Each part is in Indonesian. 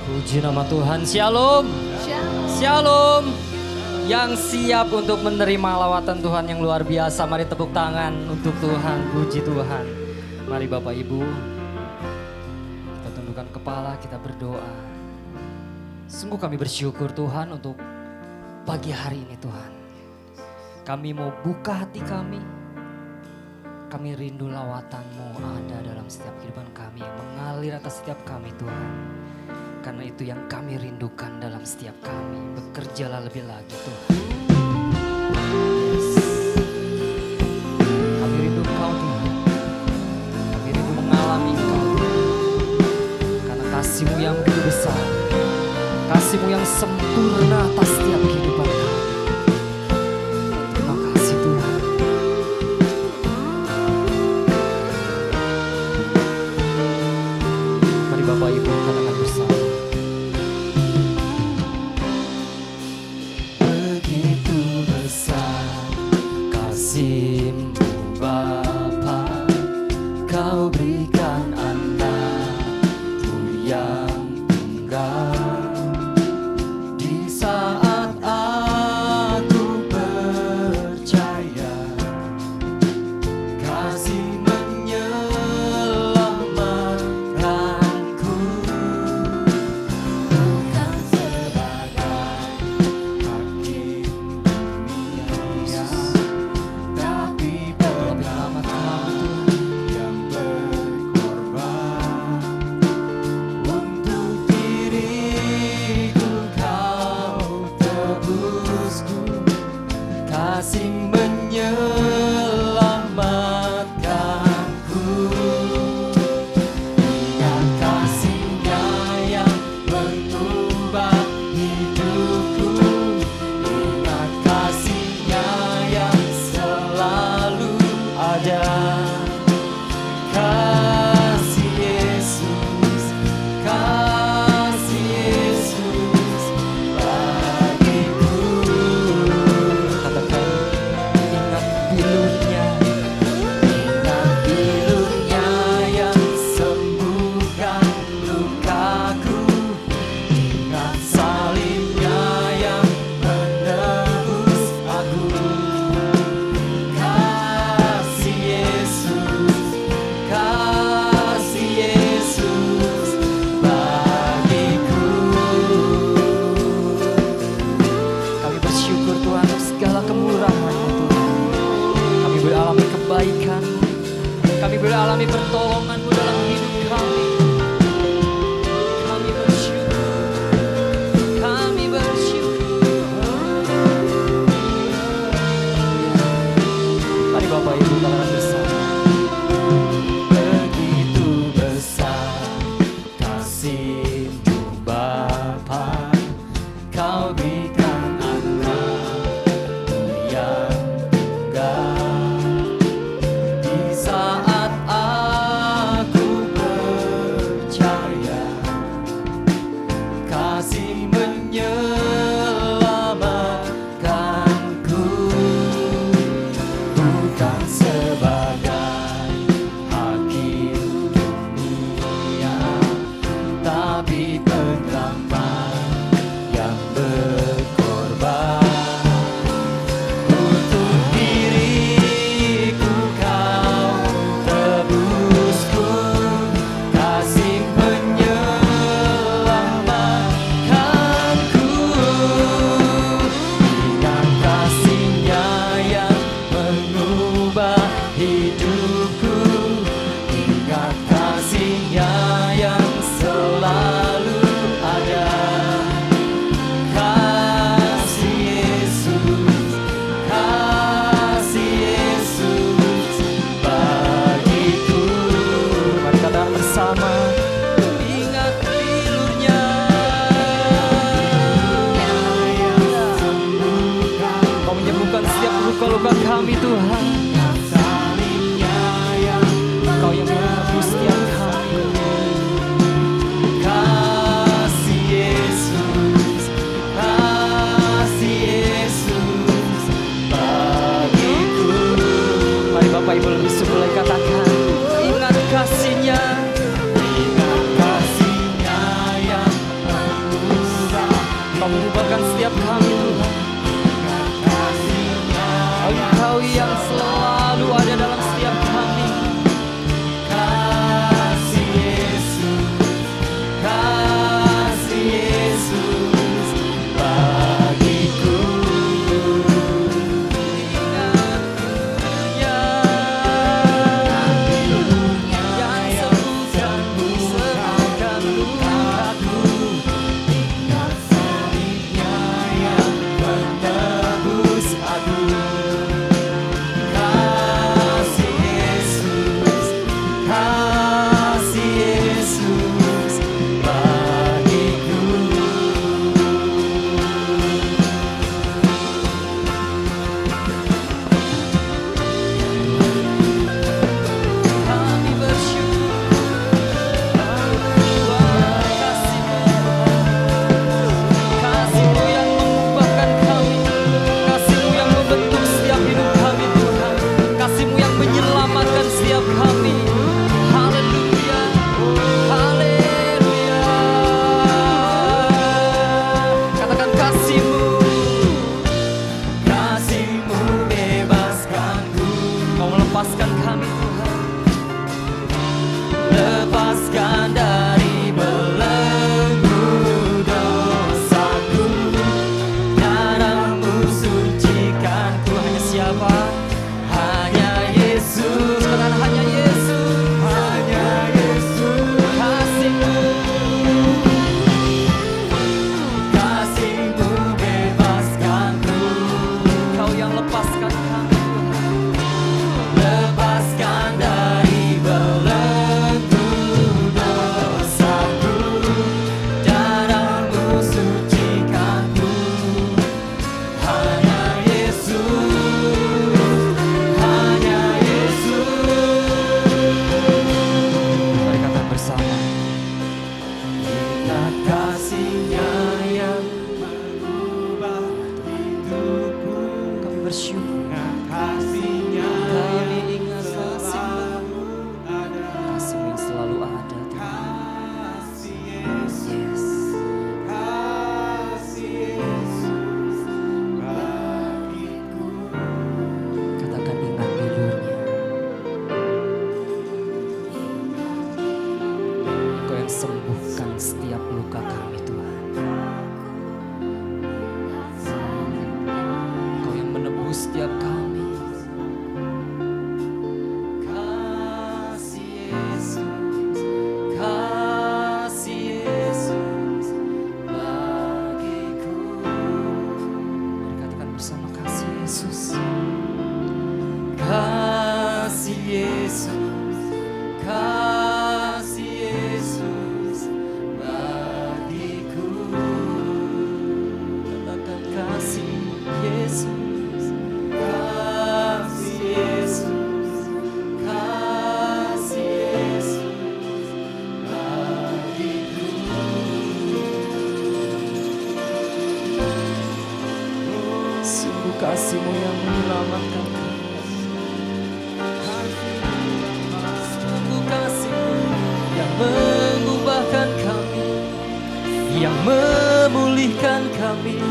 Puji nama Tuhan. Shalom. Shalom. Yang siap untuk menerima lawatan Tuhan yang luar biasa, mari tepuk tangan untuk Tuhan. Puji Tuhan. Mari Bapak Ibu, kita tundukkan kepala, kita berdoa. Sungguh kami bersyukur Tuhan untuk pagi hari ini Tuhan. Kami mau buka hati kami. Kami rindu lawatan-Mu ada dalam setiap kehidupan kami, mengalir atas setiap kami Tuhan. Karena itu yang kami rindukan dalam setiap kami. Bekerjalah lebih lagi Tuhan. Yes. Kami rindu Engkau Tuhan. Kami rindu mengalami Engkau Tuhan. Karena kasih-Mu yang begitu besar. Kasih-Mu yang sempurna atas setiap kehidupan kami. Terima kasih Tuhan. Mari Bapak Ibu katakan bersama. Kasih-Mu Bapa, Kau berikan anak-Mu yang tunggal. Di saat aku percaya, kasih menyelamatkanku. mengubahkan setiap kami Tuhan. Engkau yang selalu ada dalam setiap kami. Kasih Yesus bagiku. Lepaskan kami Tuhan, lepaskan dari belenggu dosaku, darah-Mu sucikanku. Hanya siapa? Hanya Yesus. Katakan hanya Yesus. Hanya Yesus. Kasih-Mu, Kasih-Mu bebaskanku. Kau yang lepaskan kami. Lepaskan dari belenggu dosaku, darah-Mu sucikanku. Hanya Yesus, hanya Yesus. Mari katakan bersama. Ingat kasih-Nya yang mengubah hidupku. Kami bersyukur. Kasih-Nya kami ingat kasih-Mu yang selalu ada. Kasih Yesus, kasih Yesus bagiku. Katakan ingat tidurnya. Engkau yang sembuhkan setiap luka kami Tuhan. Engkau yang menebus setiap kami. Kasih-Mu yang menyelamatkan kami. Sungguh kasih-Mu yang mengubahkan kami, yang memulihkan kami,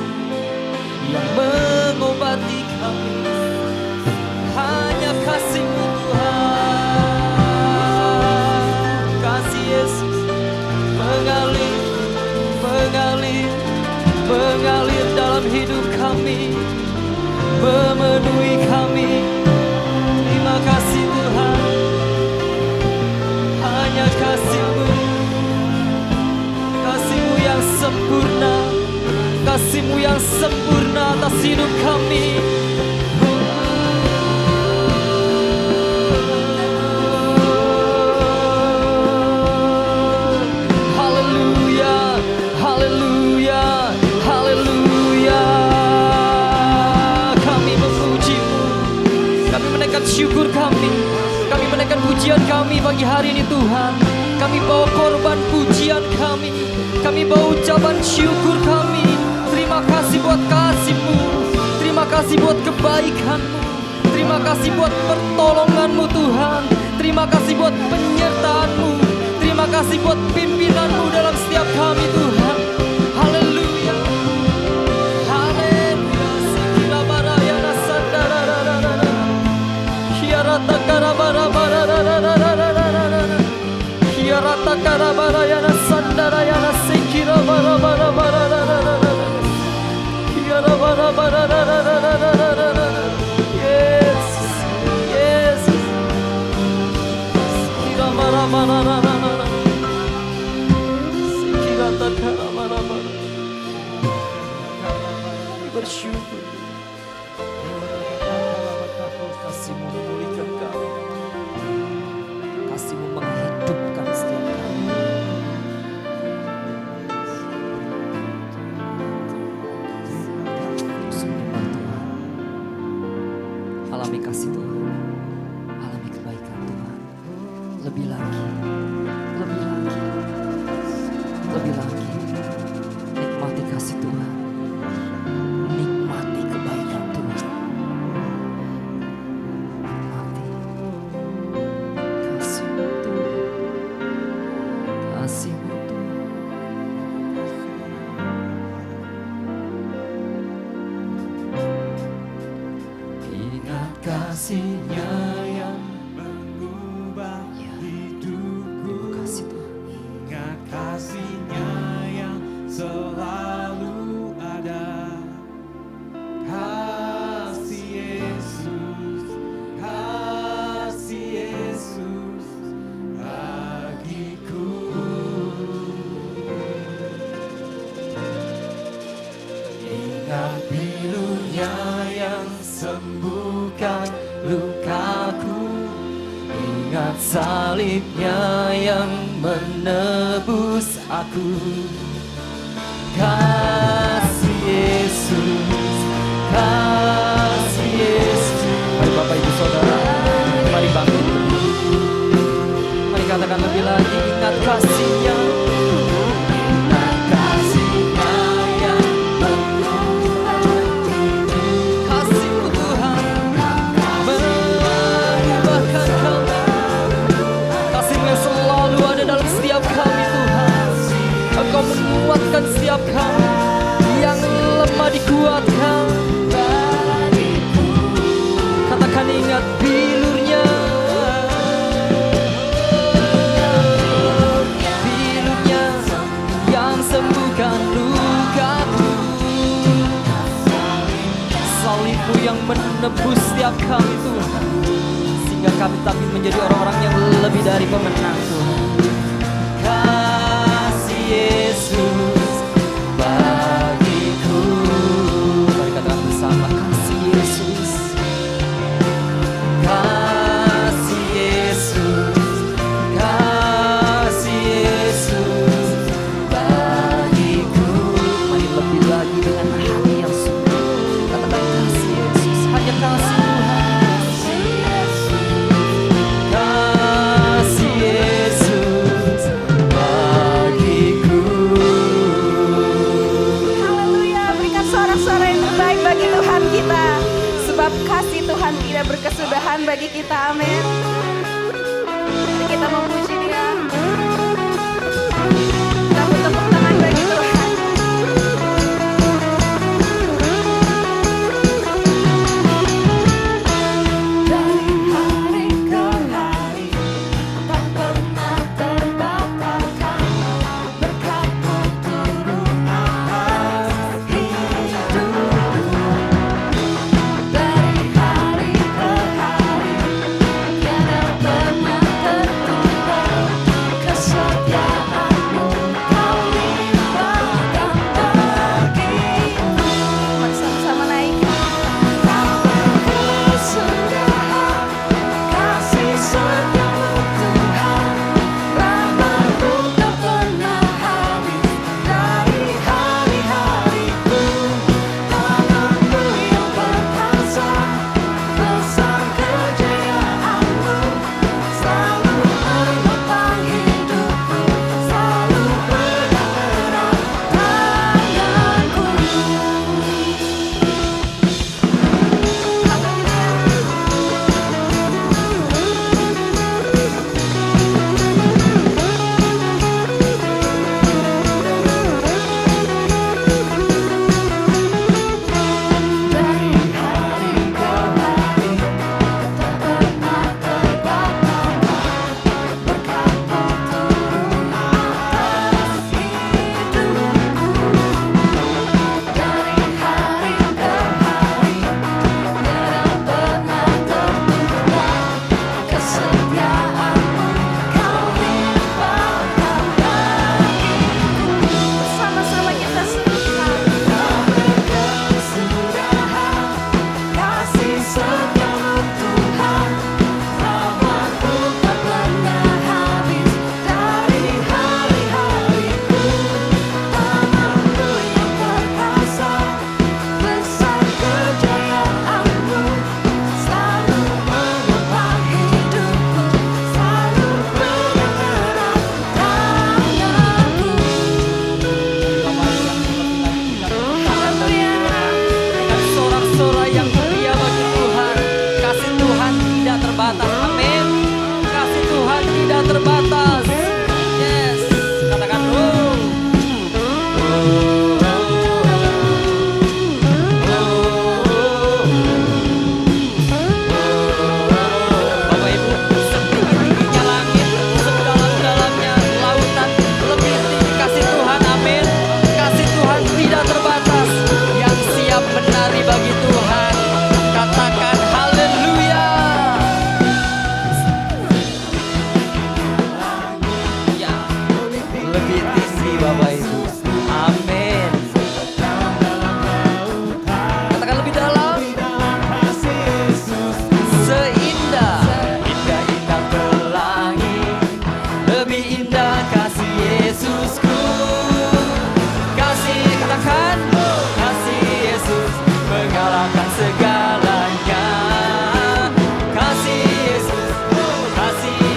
yang mengobati kami. Hanya kasih-Mu Tuhan. Kasih Yesus mengalir, mengalir, mengalir dalam hidup kami, memenuhi kami. Terima kasih Tuhan. Hanya kasih-Mu, kasih-Mu yang sempurna, kasih-Mu yang sempurna atas hidup kami. Haleluya, haleluya, haleluya. Kami menaikkan syukur kami menaikkan pujian kami pagi hari ini Tuhan. Kami bawa korban pujian kami bawa ucapan syukur kami. Terima kasih buat kasih-Mu, terima kasih buat kebaikan-Mu, terima kasih buat pertolongan-Mu Tuhan, terima kasih buat penyertaan-Mu, terima kasih buat pimpinan-Mu dalam setiap kami Tuhan. Haleluya, Yes, yes. Bersyukur. Kasih-Mu memulihkan kami. Kasih-Mu menghidupkan setiap kami. Sembah Tuhan. Alami kasih Tuhan. Alami kebaikan Tuhan. Lebih lagi. Lebih lagi. Lebih lagi. Nikmati kasih Tuhan. Nikmati kebaikan Tuhan. Nikmati kasih-Mu Tuhan. Kasih-Mu Tuhan. Ingat kasih-Nya yang mengubah hidupku. kasih Tuhan. Ingat kasih-Nya yang selalu ada. Kasih Yesus bagiku. Ingat pilu-Nya yang sembuhkan lukaku. Ingat salib-Nya yang menebus aku. Kasih Yesus, kasih Yesus. Mari Bapak Ibu Saudara, mari bangkit. Mari katakan lebih lagi, ingat kasih-Nya. Ingat kasih-Nya yang mengubah hidupku. Kasih-Mu Tuhan mengubahkan kami. Kasih-Mu yang selalu ada dalam setiap kami Tuhan. Engkau menguatkan setiap kami yang lemah dikuatkan. Katakan ingat bilur-Nya. Bilur-Nya yang sembuhkan lukaku. Salib-Mu yang menebus setiap kami Tuhan. Sehingga kami tapi menjadi orang-orang yang lebih dari pemenang Tuhan. Kasih Yesus bagiku. Mari katakan bersama, kasih Yesus. Kasih Yesus. Kasih Yesus bagiku. Mari lebih lagi dengan hati yang sungguh. Katakan kasih Yesus. Hanya kasih Tuhan. Kasih Yesus bagiku. Haleluya, berikan sorak-sorak yang terbaik bagi Tuhan kita. Sebab kasih Tuhan tidak berkesudahan bagi kita, amin. Mari kita memuji Dia. Kita bertepuk tangan bagi Tuhan. Dari hari ke hari tak pernah terbatalkan. Berkat-Mu turun atas hidupku. Dari hari ke hari Bapak Ibu. Amin. Katakan lebih dalam. Seindah, indah-indah pelangi, lebih indah kasih Yesusku. Kasih, katakan, kasih Yesus mengalahkan segalanya. Kasih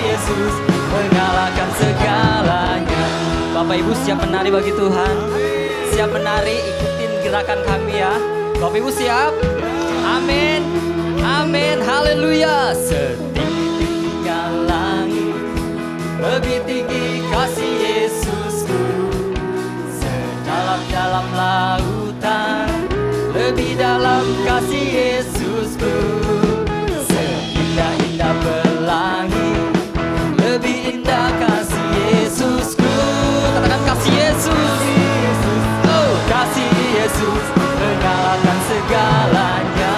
Yesus mengalahkan segalanya. Bapak Ibu siap menari bagi Tuhan? Siap menari, ikutin gerakan kami ya. Bapak Ibu siap? Amin. Amin. Haleluya. Setinggi-tingginya langit, lebih tinggi kasih Yesusku. Sedalam-dalam lautan, lebih dalam kasih Yesusku. Seindah-indah pelangi, lebih indah kasih Yesusku. Katakan kasih Yesus. Oh, kasih Yesus mengalahkan segalanya.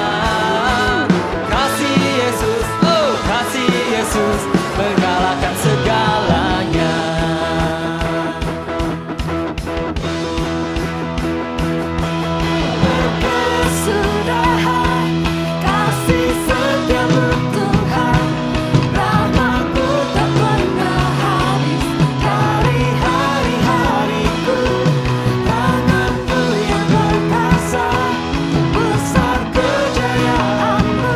Kasih Yesus, oh kasih Yesus mengalahkan segalanya. Kesudahan kasih setiamu Tuhan, rahmat-Mu tak pernah habis dari hari-hariku. Tangan-Mu yang perkasa, besar kejayaan-Mu,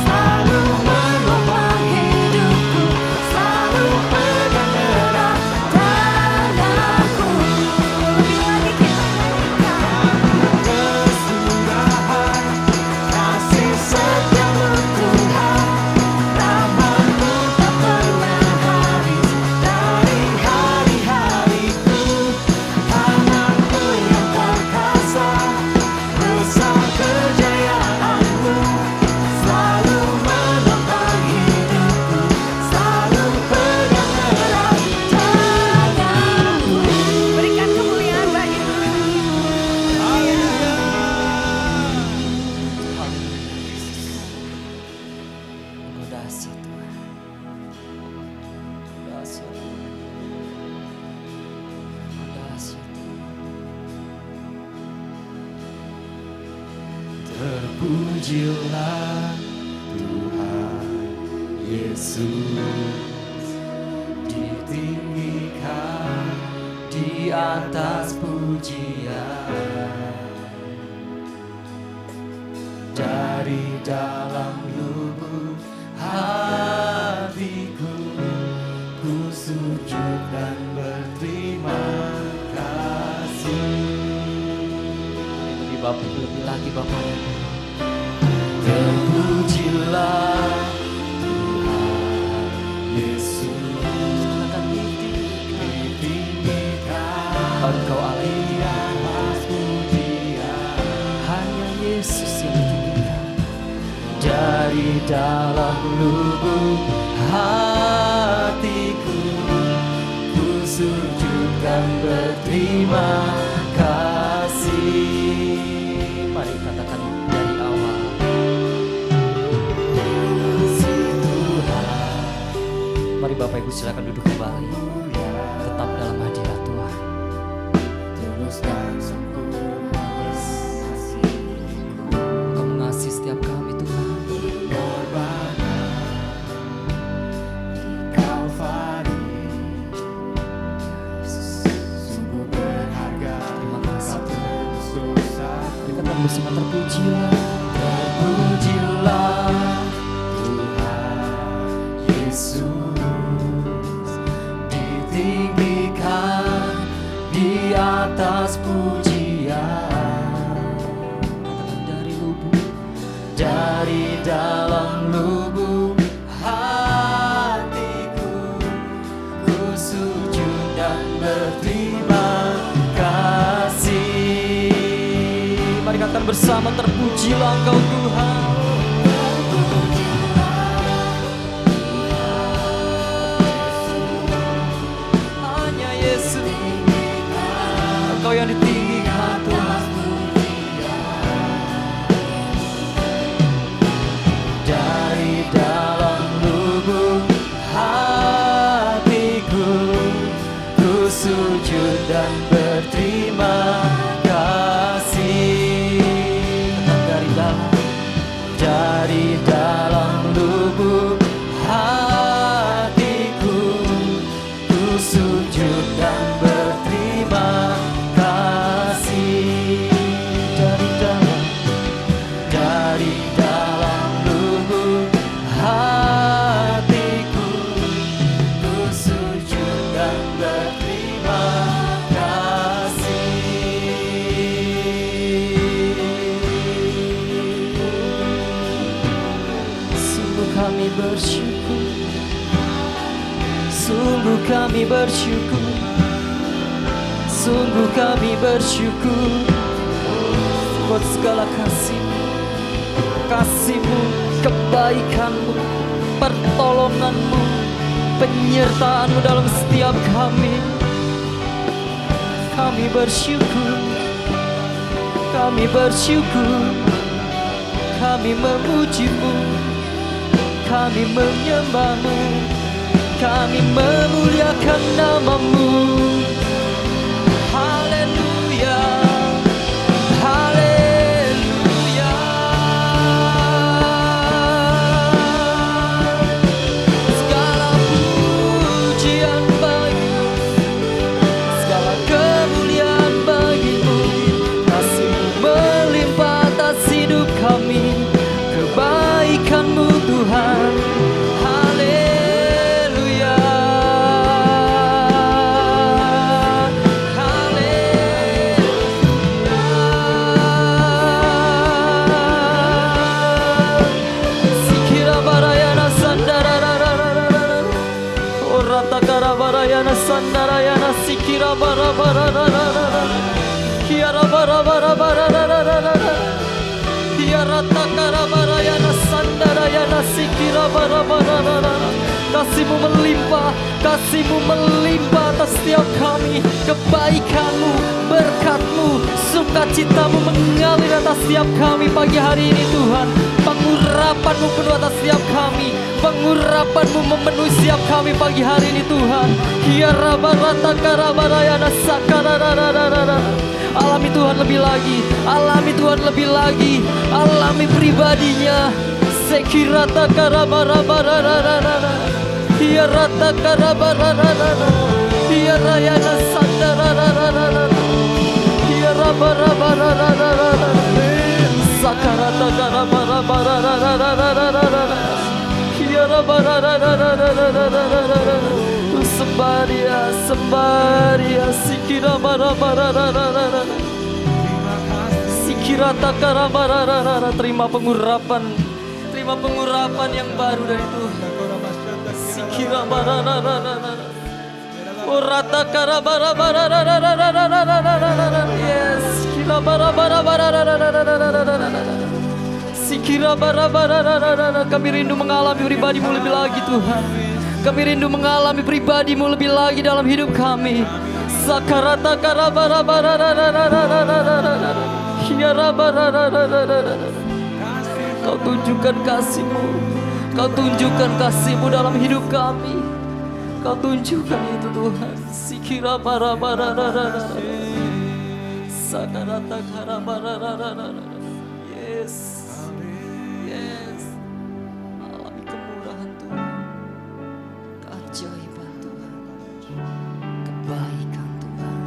selalu menopang hidupku, selalu pegang erat tanganku. Lebih lagi kita nyanyikan. Kasih setiamu Tuhan, rahmat-Mu tak pernah habis dari hari-hariku. Tangan-Mu yang perkasa, besar kejayaan-Mu, selalu menopang hidupku, selalu pegang erat tanganku. Berikan kemuliaan bagi Tuhan. Engkau dahsyat Tuhan. Dahsyat Tuhan. Dahsyat Tuhan. Terpujilah Tuhan Yesus, ditinggikan di atas pujian. Dari dalam lubuk hatiku, ku sujud dan berterima kasih. Lebih lagi Bapak. Terpujilah Tuhan Yesus, akan ditinggikan Engkau Allah di atas pujian. Hanya Yesus yang ditinggikan. Dari dalam lubuk hatiku, ku sujud dan berterima kasih. Mari katakan dari awal. Kasih Tuhan. Mari Bapak Ibu silakan duduk kembali. Tetap dalam hadirat Tuhan. Tulus dan sempurna Engkau mengasihi setiap kami Tuhan. Bersama terpujilah, terpujilah Tuhan Yesus, ditinggikan di atas pujian. Katakan dari lubuk, dari dalam lubuk hatiku, ku sujud dan berterima kasih. Mari katakan bersama, terpujilah Engkau Tuhan. Hanya Yesus, Engkau yang ditinggikan Tuhan. Dari dalam lubuk hatiku, ku sujud dan dan berterima kasih. Dari dalam lubuk hatiku, ku sujud dan berterima kasih. Dari dalam lubuk hatiku, ku sujud dan berterima kasih. Sungguh kami bersyukur, sungguh kami bersyukur, sungguh kami bersyukur buat segala kasih-Mu, kasih-Mu, kebaikan-Mu, pertolongan-Mu, penyertaan-Mu dalam setiap kami. Kami bersyukur, kami bersyukur, kami memuji-Mu, kami menyembah-Mu, kami memuliakan nama-Mu. Haleluya, haleluya. Segala pujian bagi-Mu, segala kemuliaan bagi-Mu. Kasih-Mu melimpah atas hidup kami, kebaikan-Mu Tuhan. Haleluya, haleluya. Sikira barayana sandarararararara, orata kara barayana sandarayana, sikira barabararararara, kiara barabararararara, kiara takara barayana sandarayana, sikira barabarararara. Kasih-Mu melimpah, kasih-Mu melimpah atas setiap kami. Kebaikan-Mu, berkat-Mu, sukacita-Mu mengalir atas setiap kami pagi hari ini Tuhan. Pengurapan-Mu penuh atas setiap kami, pengurapan-Mu memenuhi setiap kami pagi hari ini Tuhan. Kiara barata kara barayana sakararararara. Alami Tuhan lebih lagi, alami Tuhan lebih lagi, alami pribadinya. Sekirata kara barabarararara, hiarata kara barararara, hiarayana sandarararara, hiara barabarararara, sakarata kara barabarararara, hiara bararararara. Sembah Dia, sembah Dia, sikira barabarararara, sikirata kara barararara. Terima pengurapan, terima pengurapan yang baru dari Tuhan. Sikira bararararara, orata kara barabarararararararararara. Yes, sikira barabarararararararararara, sikira barabararararara. Kami rindu mengalami pribadi-Mu lebih lagi Tuhan. Kami rindu mengalami pribadi-Mu lebih lagi dalam hidup kami. Sakarata kara barabararararararararara, hiara barararararara. Kau tunjukkan kasih-Mu, Kau tunjukkan kasih-Mu dalam hidup kami. Kau tunjukkan itu Tuhan. Sikira barabarararara, sakarata kara bararararara. Yes, yes. Alami kemurahan Tuhan, keajaiban Tuhan, kebaikan Tuhan.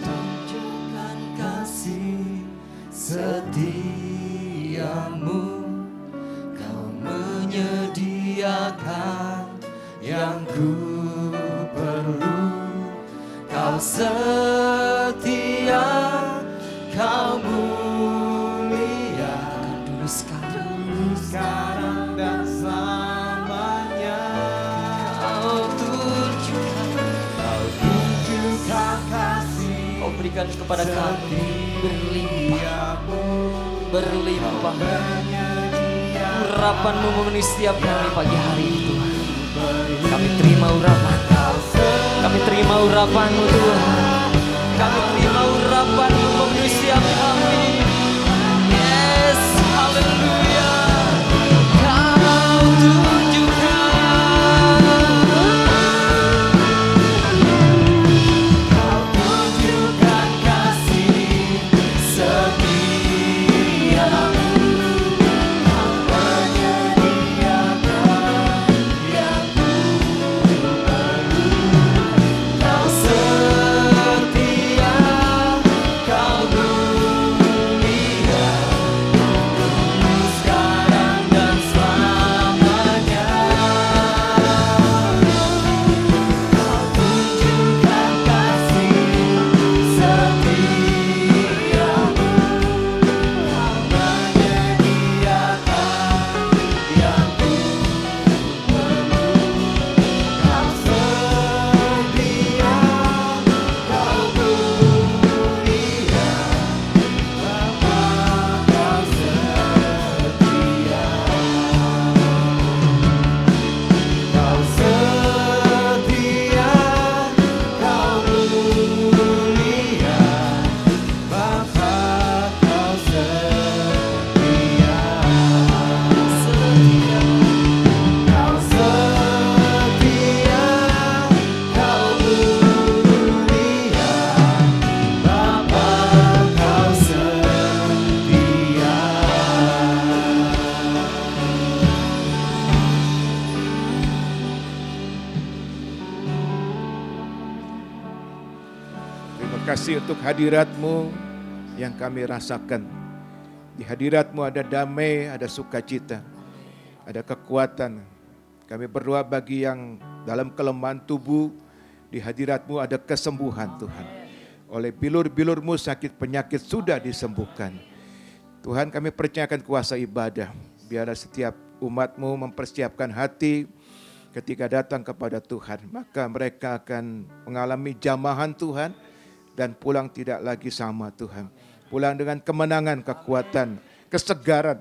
Tunjukkan kasih setiamu, Kau menyediakan yang ku perlu. Kau setia, Kau mulia, dulu sekarang dan selamanya. Kau tunjukkan kasih, Kau berikan kepada kami berlimpah, berlimpah. Urapan-Mu memenuhi setiap kami pagi hari ini Tuhan. Kami terima urapan, kami terima urapan-Mu Tuhan. Kami terima urapan-Mu memenuhi setiap kami. Yes, haleluya. Kau tunjukkan kasih untuk hadirat-Mu yang kami rasakan. Di hadirat-Mu ada damai, ada sukacita, ada kekuatan. Kami berdoa bagi yang dalam kelemahan tubuh, di hadirat-Mu ada kesembuhan Tuhan. Oleh bilur-bilur-Mu sakit penyakit sudah disembuhkan. Tuhan, kami percayakan kuasa ibadah. Biarlah setiap umat-Mu mempersiapkan hati ketika datang kepada Tuhan. Maka mereka akan mengalami jamahan Tuhan dan pulang tidak lagi sama Tuhan. Pulang dengan kemenangan, kekuatan, kesegaran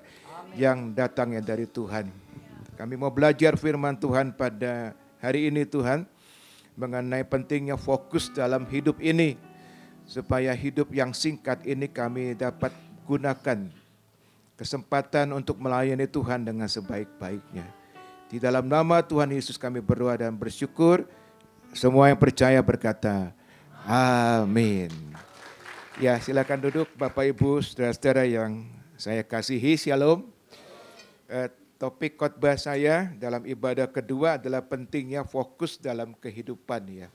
yang datangnya dari Tuhan. Kami mau belajar firman Tuhan pada hari ini Tuhan, mengenai pentingnya fokus dalam hidup ini. Supaya hidup yang singkat ini kami dapat gunakan kesempatan untuk melayani Tuhan dengan sebaik-baiknya. Di dalam nama Tuhan Yesus kami berdoa dan bersyukur. Semua yang percaya berkata, amin. Ya, silakan duduk Bapak Ibu, saudara-saudara yang saya kasihi, shalom. Topik khotbah saya dalam ibadah kedua adalah pentingnya fokus dalam kehidupan ya.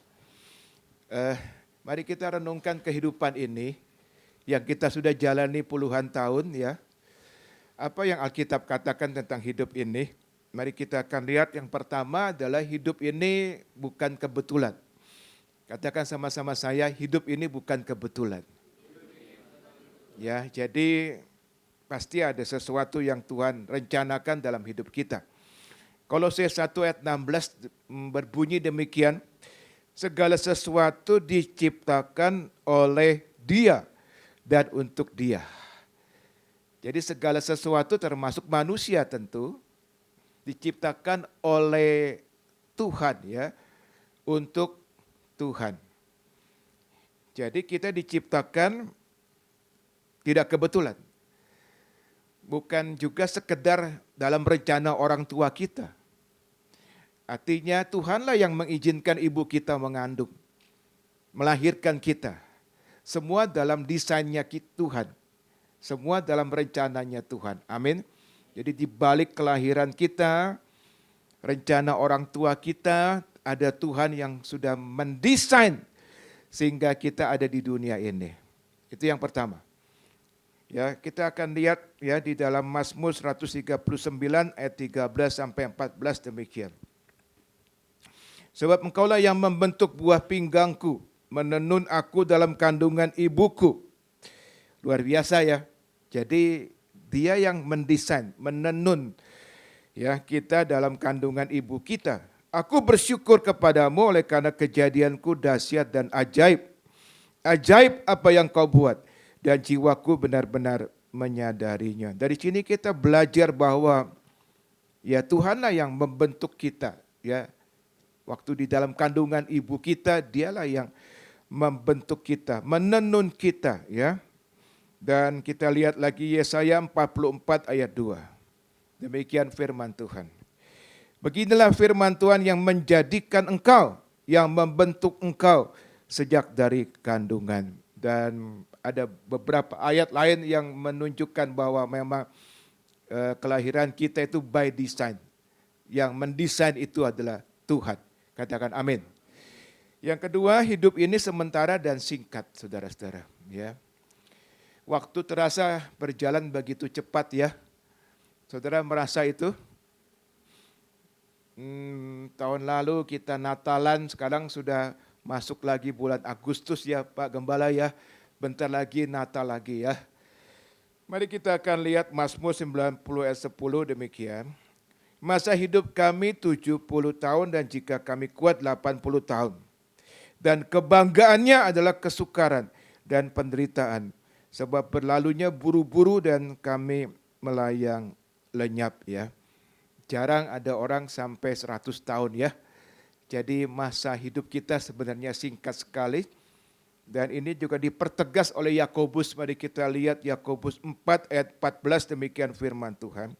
Mari kita renungkan kehidupan ini yang kita sudah jalani puluhan tahun ya. Apa yang Alkitab katakan tentang hidup ini? Mari kita akan lihat yang pertama adalah hidup ini bukan kebetulan. Katakan sama-sama saya, hidup ini bukan kebetulan. Ya, jadi pasti ada sesuatu yang Tuhan rencanakan dalam hidup kita. Kolose 1 ayat 16 berbunyi demikian, segala sesuatu diciptakan oleh Dia dan untuk Dia. Jadi segala sesuatu termasuk manusia tentu diciptakan oleh Tuhan ya, untuk Tuhan. Jadi kita diciptakan tidak kebetulan. Bukan juga sekedar dalam rencana orang tua kita. Artinya Tuhanlah yang mengizinkan ibu kita mengandung, melahirkan kita. Semua dalam desainnya Tuhan. Semua dalam rencananya Tuhan. Amin. Jadi di balik kelahiran kita, rencana orang tua kita, ada Tuhan yang sudah mendesain sehingga kita ada di dunia ini. Itu yang pertama. Ya, kita akan lihat ya di dalam Mazmur 139 ayat 13 sampai 14 demikian. Sebab Engkaulah yang membentuk buah pinggangku, menenun aku dalam kandungan ibuku. Luar biasa ya. Jadi Dia yang mendesain, menenun ya kita dalam kandungan ibu kita. Aku bersyukur kepadamu oleh karena kejadianku dahsyat dan ajaib. Ajaib apa yang kau buat dan jiwaku benar-benar menyadarinya. Dari sini kita belajar bahwa ya Tuhanlah yang membentuk kita ya. Waktu di dalam kandungan ibu kita, Dialah yang membentuk kita, menenun kita ya. Dan kita lihat lagi Yesaya 44 ayat 2. Demikian firman Tuhan. Beginilah firman Tuhan yang menjadikan engkau, yang membentuk engkau sejak dari kandungan. Dan ada beberapa ayat lain yang menunjukkan bahwa memang kelahiran kita itu by design. Yang mendesain itu adalah Tuhan. Katakan amin. Yang kedua, hidup ini sementara dan singkat, saudara-saudara. Ya. Waktu terasa berjalan begitu cepat ya. Saudara merasa itu? Tahun lalu kita Natalan, sekarang sudah masuk lagi bulan Agustus ya Pak Gembala ya. Bentar lagi Natal lagi ya. Mari kita akan lihat Mazmur 90 ayat 10 demikian. Masa hidup kami 70 tahun dan jika kami kuat 80 tahun. Dan kebanggaannya adalah kesukaran dan penderitaan. Sebab berlalunya buru-buru dan kami melayang lenyap ya. Jarang ada orang sampai 100 tahun ya. Jadi masa hidup kita sebenarnya singkat sekali. Dan ini juga dipertegas oleh Yakobus. Mari kita lihat Yakobus 4 ayat 14 demikian firman Tuhan.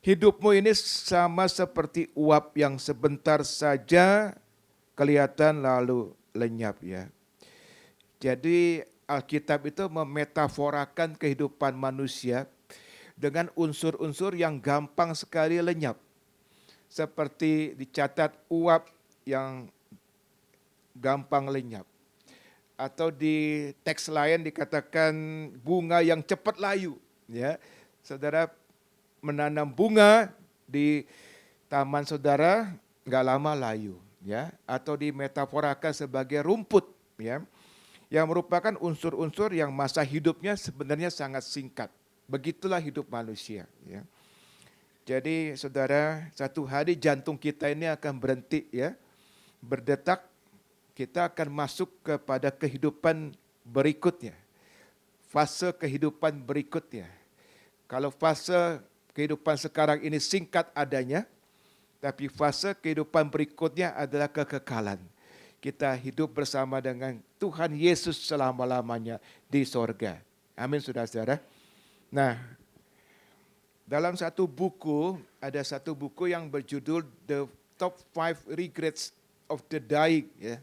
Hidupmu ini sama seperti uap yang sebentar saja kelihatan lalu lenyap ya. Jadi Alkitab itu memetaforakan kehidupan manusia dengan unsur-unsur yang gampang sekali lenyap. Seperti dicatat uap yang gampang lenyap. atau di teks lain dikatakan bunga yang cepat layu. Ya, saudara menanam bunga di taman saudara nggak lama layu, ya, atau dimetaforakan sebagai rumput, ya, yang merupakan unsur-unsur yang masa hidupnya sebenarnya sangat singkat. Begitulah hidup manusia, ya. Jadi saudara, satu hari jantung kita ini akan berhenti, ya, berdetak. Kita akan masuk kepada kehidupan berikutnya, fase kehidupan berikutnya. Kalau fase kehidupan sekarang ini singkat adanya, tapi fase kehidupan berikutnya adalah kekekalan. Kita hidup bersama dengan Tuhan Yesus selama-lamanya di sorga. Amin, saudara-saudara. Nah, dalam satu buku, ada satu buku yang berjudul The Top 5 Regrets of the Dying, ya,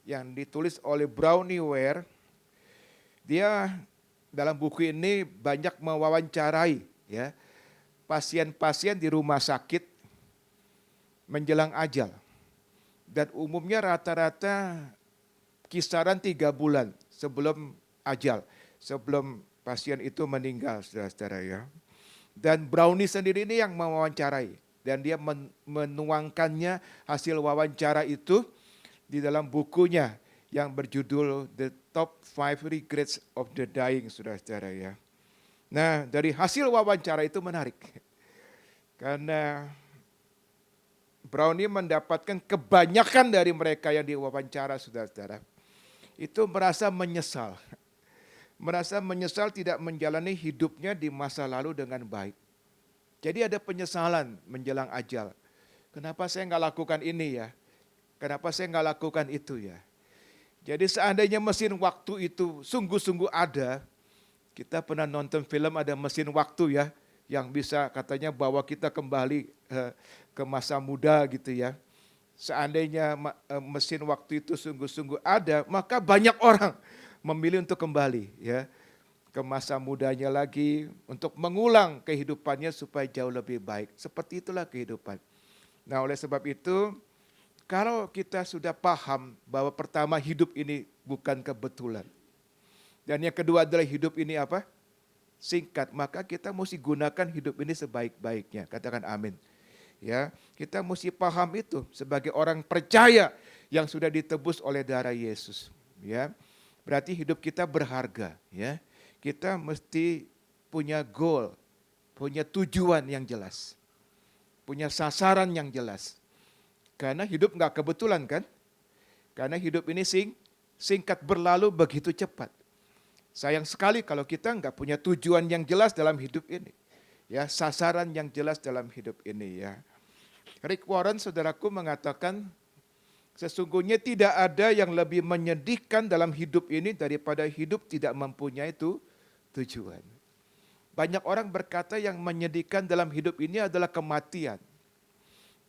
yang ditulis oleh Bronnie Ware. Dia dalam buku ini banyak mewawancarai, ya, pasien-pasien di rumah sakit menjelang ajal. Dan umumnya rata-rata kisaran 3 bulan sebelum ajal, sebelum pasien itu meninggal, saudara-saudara, ya. Dan Brownie sendiri ini yang mewawancarai. Dan dia menuangkannya hasil wawancara itu di dalam bukunya yang berjudul The Top 5 Regrets of the Dying, saudara-saudara, ya. Nah, dari hasil wawancara itu menarik. Karena Brownie mendapatkan kebanyakan dari mereka yang diwawancara, saudara-saudara, itu merasa menyesal. Merasa menyesal tidak menjalani hidupnya di masa lalu dengan baik. Jadi ada penyesalan menjelang ajal. Kenapa saya nggak lakukan ini, ya? Kenapa saya nggak lakukan itu, ya? Jadi seandainya mesin waktu itu sungguh-sungguh ada, kita pernah nonton film ada mesin waktu, ya, yang bisa katanya bawa kita kembali ke masa muda gitu, ya. Seandainya mesin waktu itu sungguh-sungguh ada, maka banyak orang memilih untuk kembali, ya, ke masa mudanya lagi, untuk mengulang kehidupannya supaya jauh lebih baik. Seperti itulah kehidupan. Nah, oleh sebab itu, kalau kita sudah paham bahwa pertama hidup ini bukan kebetulan. Dan yang kedua adalah hidup ini apa? Singkat. Maka kita mesti gunakan hidup ini sebaik-baiknya. Katakan amin. Ya, kita mesti paham itu sebagai orang percaya yang sudah ditebus oleh darah Yesus. Ya, berarti hidup kita berharga. Ya, kita mesti punya goal, punya tujuan yang jelas, punya sasaran yang jelas. Karena hidup nggak kebetulan, kan? Karena hidup ini singkat, berlalu begitu cepat. Sayang sekali kalau kita nggak punya tujuan yang jelas dalam hidup ini. Ya, sasaran yang jelas dalam hidup ini, ya. Rick Warren, saudaraku, mengatakan sesungguhnya tidak ada yang lebih menyedihkan dalam hidup ini daripada hidup tidak mempunyai tujuan. Banyak orang berkata yang menyedihkan dalam hidup ini adalah kematian.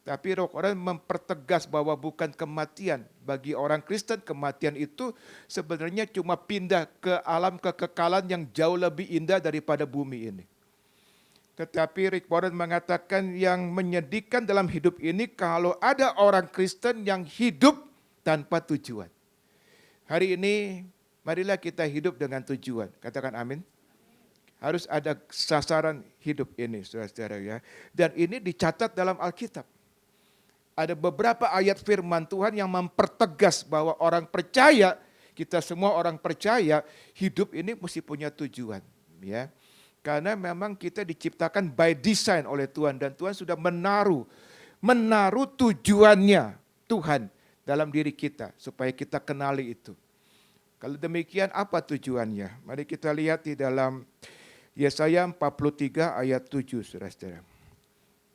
Tapi Rick Warren mempertegas bahwa bukan kematian. Bagi orang Kristen, kematian itu sebenarnya cuma pindah ke alam kekekalan yang jauh lebih indah daripada bumi ini. Tetapi Rick Warren mengatakan yang menyedihkan dalam hidup ini kalau ada orang Kristen yang hidup tanpa tujuan. Hari ini marilah kita hidup dengan tujuan. Katakan amin. Harus ada sasaran hidup ini, saudara-saudara, ya. Dan ini dicatat dalam Alkitab. Ada beberapa ayat firman Tuhan yang mempertegas bahwa orang percaya, kita semua orang percaya, hidup ini mesti punya tujuan, ya. Karena memang kita diciptakan by design oleh Tuhan dan Tuhan sudah menaruh tujuannya Tuhan dalam diri kita supaya kita kenali itu. Kalau demikian apa tujuannya? Mari kita lihat di dalam Yesaya 43 ayat 7, saudara-saudara.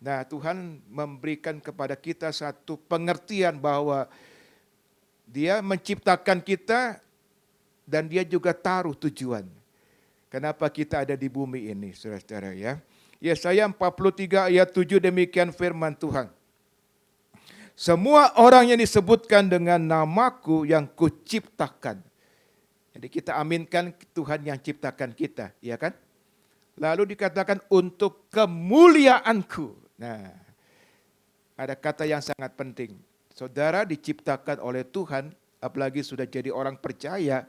Nah, Tuhan memberikan kepada kita satu pengertian bahwa Dia menciptakan kita dan Dia juga taruh tujuan. Kenapa kita ada di bumi ini, saudara-saudara, ya. Yesaya 43 ayat 7 demikian firman Tuhan. Semua orang yang disebutkan dengan namaku yang kuciptakan. Jadi kita aminkan Tuhan yang ciptakan kita, ya kan? Lalu dikatakan untuk kemuliaanku. Nah, ada kata yang sangat penting. Saudara diciptakan oleh Tuhan apalagi sudah jadi orang percaya,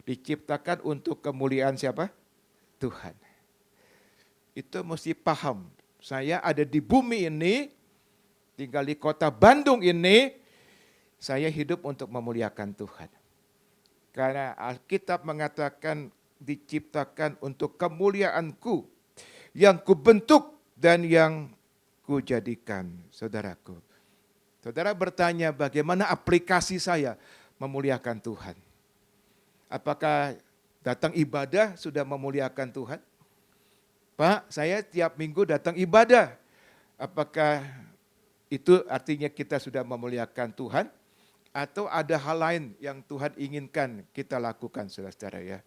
diciptakan untuk kemuliaan siapa? Tuhan. Itu mesti paham. Saya ada di bumi ini, tinggal di kota Bandung ini, saya hidup untuk memuliakan Tuhan. Karena Alkitab mengatakan diciptakan untuk kemuliaanku, yang kubentuk dan yang kujadikan, saudaraku. Saudara bertanya bagaimana aplikasi saya memuliakan Tuhan. Apakah datang ibadah sudah memuliakan Tuhan? Pak, saya tiap minggu datang ibadah. Apakah itu artinya kita sudah memuliakan Tuhan? Atau ada hal lain yang Tuhan inginkan kita lakukan, saudara-saudara ya.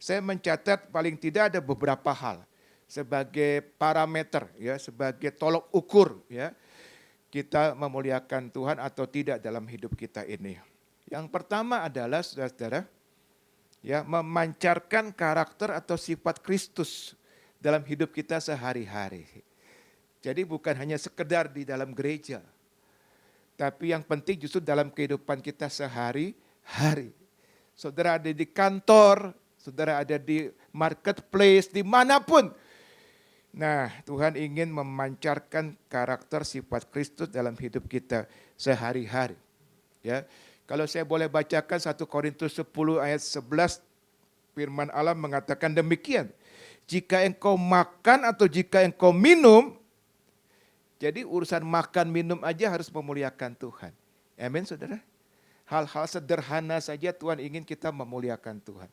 Saya mencatat paling tidak ada beberapa hal sebagai parameter ya, sebagai tolok ukur ya, kita memuliakan Tuhan atau tidak dalam hidup kita ini. Yang pertama adalah saudara-saudara, ya, memancarkan karakter atau sifat Kristus dalam hidup kita sehari-hari. Jadi bukan hanya sekedar di dalam gereja, tapi yang penting justru dalam kehidupan kita sehari-hari. Saudara ada di kantor, saudara ada di marketplace, dimanapun. Nah, Tuhan ingin memancarkan karakter sifat Kristus dalam hidup kita sehari-hari. Ya, kalau saya boleh bacakan 1 Korintus 10 ayat 11, firman Allah mengatakan demikian. Jika engkau makan atau jika engkau minum, jadi urusan makan minum aja harus memuliakan Tuhan. Amin, saudara. Hal-hal sederhana saja Tuhan ingin kita memuliakan Tuhan.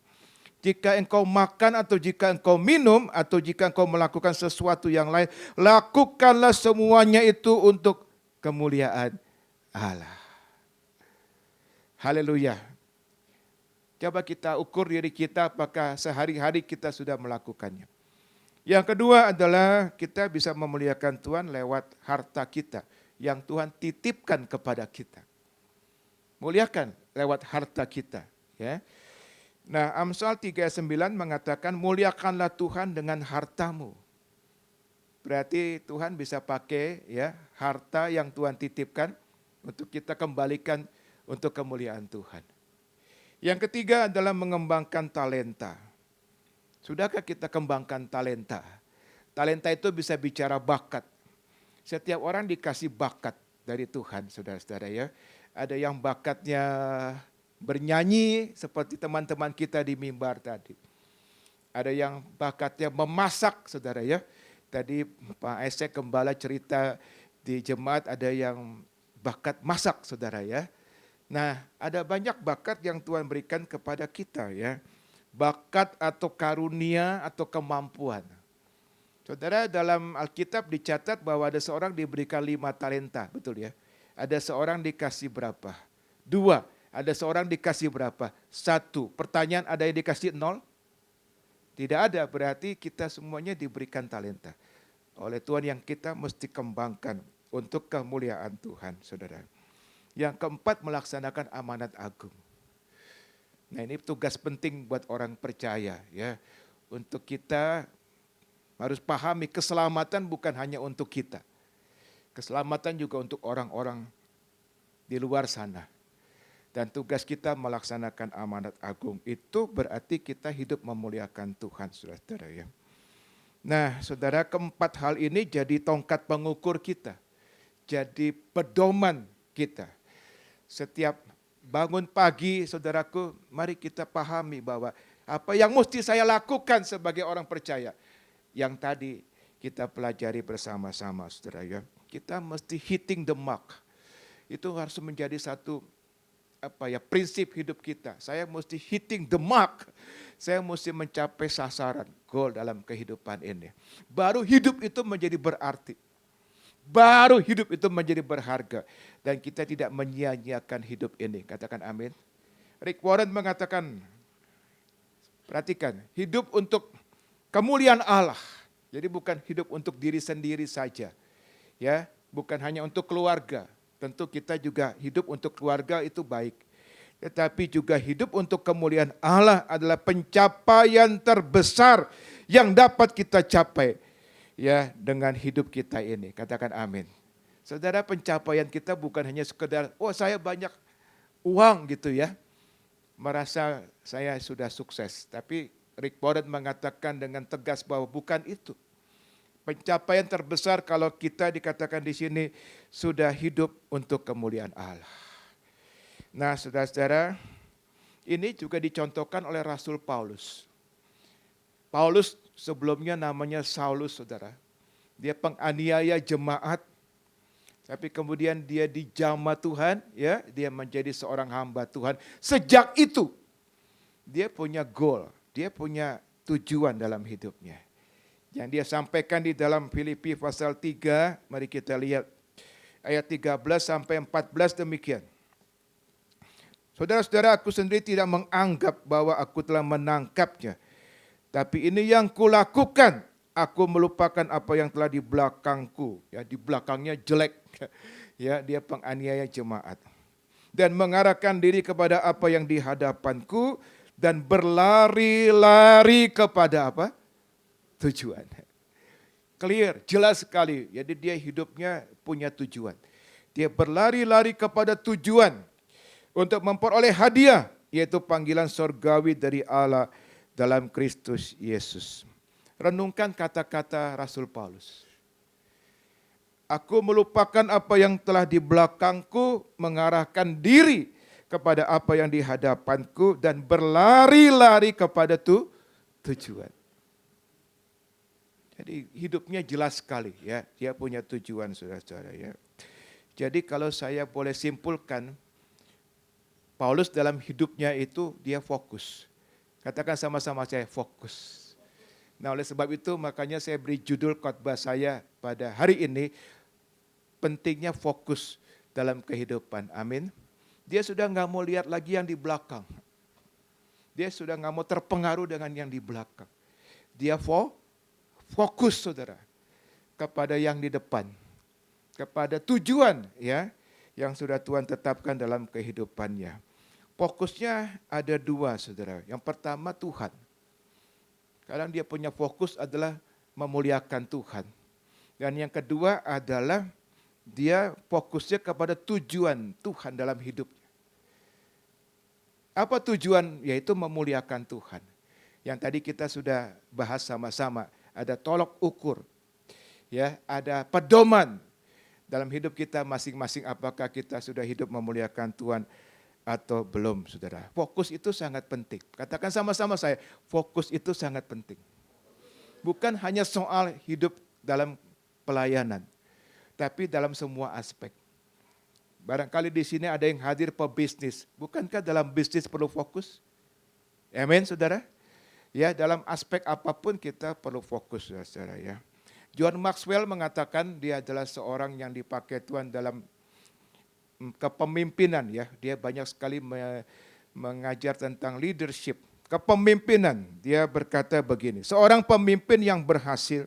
Jika engkau makan atau jika engkau minum atau jika engkau melakukan sesuatu yang lain, lakukanlah semuanya itu untuk kemuliaan Allah. Haleluya. Coba kita ukur diri kita apakah sehari-hari kita sudah melakukannya. Yang kedua adalah kita bisa memuliakan Tuhan lewat harta kita yang Tuhan titipkan kepada kita. Muliakan lewat harta kita. Ya. Nah, Amsal 3:9 mengatakan muliakanlah Tuhan dengan hartamu. Berarti Tuhan bisa pakai ya harta yang Tuhan titipkan untuk kita kembalikan untuk kemuliaan Tuhan. Yang ketiga adalah mengembangkan talenta. Sudahkah kita kembangkan talenta? Talenta itu bisa bicara bakat. Setiap orang dikasih bakat dari Tuhan, saudara-saudara ya. Ada yang bakatnya bernyanyi seperti teman-teman kita di mimbar tadi. Ada yang bakatnya memasak, saudara ya. Tadi Pak Esek Gembala cerita di jemaat ada yang bakat masak, saudara ya. Nah, ada banyak bakat yang Tuhan berikan kepada kita ya. Bakat atau karunia atau kemampuan. Saudara, dalam Alkitab dicatat bahwa ada seorang diberikan 5 talenta, betul ya? Ada seorang dikasih berapa? 2, ada seorang dikasih berapa? 1, pertanyaan ada yang dikasih 0? Tidak ada, berarti kita semuanya diberikan talenta. Oleh Tuhan yang kita mesti kembangkan untuk kemuliaan Tuhan, saudara. Yang keempat, melaksanakan amanat agung. Nah, ini tugas penting buat orang percaya ya. Untuk kita harus pahami keselamatan bukan hanya untuk kita. Keselamatan juga untuk orang-orang di luar sana. Dan tugas kita melaksanakan amanat agung. Itu berarti kita hidup memuliakan Tuhan, saudara ya. Nah, saudara, keempat hal ini jadi tongkat pengukur kita. Jadi pedoman kita. Setiap bangun pagi, saudaraku, mari kita pahami bahwa apa yang mesti saya lakukan sebagai orang percaya. Yang tadi kita pelajari bersama-sama, saudara ya. Kita mesti hitting the mark. Itu harus menjadi satu prinsip hidup kita. Saya mesti hitting the mark. Saya mesti mencapai sasaran, goal dalam kehidupan ini. Baru hidup itu menjadi berarti. Baru hidup itu menjadi berharga. Dan kita tidak menyia-nyiakan hidup ini. Katakan amin. Rick Warren mengatakan, perhatikan, hidup untuk kemuliaan Allah. Jadi bukan hidup untuk diri sendiri saja. Ya, bukan hanya untuk keluarga. Tentu kita juga hidup untuk keluarga itu baik. Tetapi juga hidup untuk kemuliaan Allah adalah pencapaian terbesar yang dapat kita capai. Ya, dengan hidup kita ini. Katakan amin. Saudara, pencapaian kita bukan hanya sekedar, oh saya banyak uang gitu ya. merasa saya sudah sukses. Tapi Rick Warren mengatakan dengan tegas bahwa bukan itu. Pencapaian terbesar kalau kita dikatakan di sini sudah hidup untuk kemuliaan Allah. Nah, saudara-saudara, ini juga dicontohkan oleh Rasul Paulus. Paulus sebelumnya namanya Saulus, saudara. Dia penganiaya jemaat, tapi kemudian dia dijamah Tuhan, ya, dia menjadi seorang hamba Tuhan. Sejak itu dia punya goal, dia punya tujuan dalam hidupnya. Yang dia sampaikan di dalam Filipi pasal 3, mari kita lihat ayat 13 sampai 14 demikian. Saudara-saudara, aku sendiri tidak menganggap bahwa aku telah menangkapnya. Tapi ini yang kulakukan, aku melupakan apa yang telah di belakangku. Ya, di belakangnya jelek. Ya, dia penganiaya jemaat. Dan mengarahkan diri kepada apa yang di hadapanku dan berlari-lari kepada apa? Tujuan. Clear, jelas sekali. Jadi dia hidupnya punya tujuan. Dia berlari-lari kepada tujuan untuk memperoleh hadiah, yaitu panggilan sorgawi dari Allah dalam Kristus Yesus. Renungkan kata-kata Rasul Paulus. Aku melupakan apa yang telah di belakangku, mengarahkan diri kepada apa yang di hadapanku dan berlari-lari kepada tujuan. Jadi hidupnya jelas sekali, ya. Dia punya tujuan, saudara-saudara, ya. Jadi kalau saya boleh simpulkan, Paulus dalam hidupnya itu dia fokus. Katakan sama-sama saya, fokus. Nah, oleh sebab itu makanya saya beri judul khotbah saya pada hari ini, pentingnya fokus dalam kehidupan. Amin. Dia sudah nggak mau lihat lagi yang di belakang. Dia sudah nggak mau terpengaruh dengan yang di belakang. Dia fokus, saudara, kepada yang di depan, kepada tujuan, ya, yang sudah Tuhan tetapkan dalam kehidupannya. Fokusnya ada dua, saudara. Yang pertama Tuhan. Kadang dia punya fokus adalah memuliakan Tuhan. Dan yang kedua adalah dia fokusnya kepada tujuan Tuhan dalam hidupnya. Apa tujuan? Yaitu memuliakan Tuhan. Yang tadi kita sudah bahas sama-sama. Ada tolok ukur, ya, ada pedoman dalam hidup kita masing-masing. Apakah kita sudah hidup memuliakan Tuhan atau belum, saudara? Fokus itu sangat penting. Katakan sama-sama saya, fokus itu sangat penting. Bukan hanya soal hidup dalam pelayanan, tapi dalam semua aspek. Barangkali di sini ada yang hadir pebisnis. Bukankah dalam bisnis perlu fokus? Amin, saudara? Ya, dalam aspek apapun kita perlu fokus, saudara, ya. John Maxwell mengatakan dia adalah seorang yang dipakai Tuhan dalam kepemimpinan, ya. Dia banyak sekali mengajar tentang leadership, kepemimpinan. Dia berkata begini, seorang pemimpin yang berhasil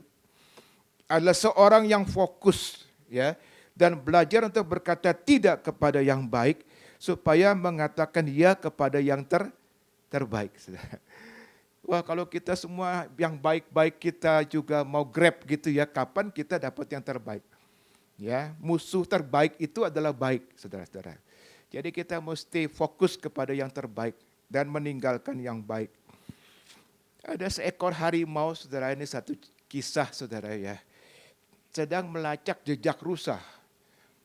adalah seorang yang fokus, ya, dan belajar untuk berkata tidak kepada yang baik supaya mengatakan ya kepada yang terbaik, saudara. Wah, kalau kita semua yang baik-baik kita juga mau grab gitu, ya, kapan kita dapat yang terbaik? Ya, musuh terbaik itu adalah baik, saudara-saudara. Jadi kita mesti fokus kepada yang terbaik dan meninggalkan yang baik. Ada seekor harimau, saudara, ini satu kisah, saudara, ya. Sedang melacak jejak rusa.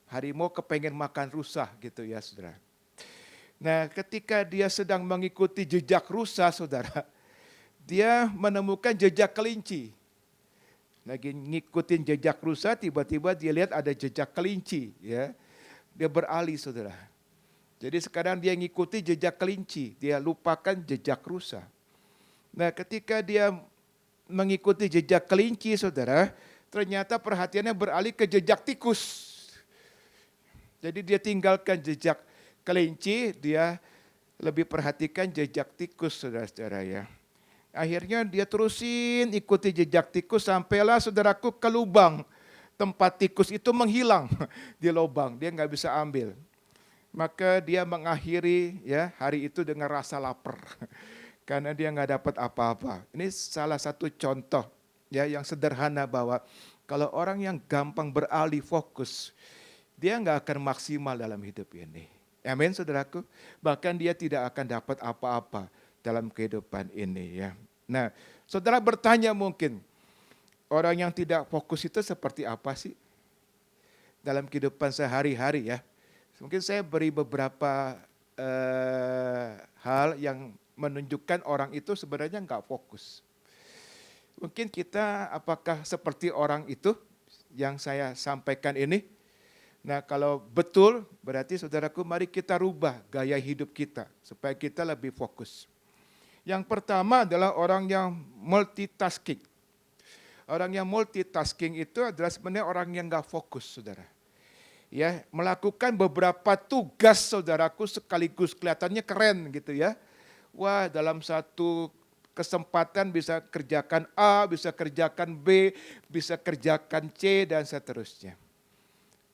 Harimau kepengen makan rusa gitu, ya, saudara. Nah, ketika dia sedang mengikuti jejak rusa, saudara, dia menemukan jejak kelinci. Lagi ngikutin jejak rusa, tiba-tiba dia lihat ada jejak kelinci, ya. Dia beralih, saudara. Jadi sekarang dia ngikuti jejak kelinci, dia lupakan jejak rusa. Nah, ketika dia mengikuti jejak kelinci, saudara, ternyata perhatiannya beralih ke jejak tikus. Jadi dia tinggalkan jejak kelinci, dia lebih perhatikan jejak tikus, saudara-saudara, ya. Akhirnya dia terusin ikuti jejak tikus sampailah, saudaraku, ke lubang. Tempat tikus itu menghilang di lubang, dia nggak bisa ambil. Maka dia mengakhiri, ya, hari itu dengan rasa lapar. Karena dia nggak dapat apa-apa. Ini salah satu contoh, ya, yang sederhana bahwa kalau orang yang gampang beralih fokus, dia nggak akan maksimal dalam hidup ini. Amin, saudaraku. Bahkan dia tidak akan dapat apa-apa dalam kehidupan ini ya. Nah, saudara bertanya mungkin, orang yang tidak fokus itu seperti apa sih dalam kehidupan sehari-hari ya? Mungkin saya beri beberapa hal yang menunjukkan orang itu sebenarnya nggak fokus. Mungkin kita apakah seperti orang itu yang saya sampaikan ini? Nah kalau betul berarti saudaraku mari kita rubah gaya hidup kita supaya kita lebih fokus. Yang pertama adalah orang yang multitasking. Orang yang multitasking itu adalah sebenarnya orang yang nggak fokus, saudara. Ya, melakukan beberapa tugas saudaraku sekaligus kelihatannya keren gitu ya. Wah, dalam satu kesempatan bisa kerjakan A, bisa kerjakan B, bisa kerjakan C dan seterusnya.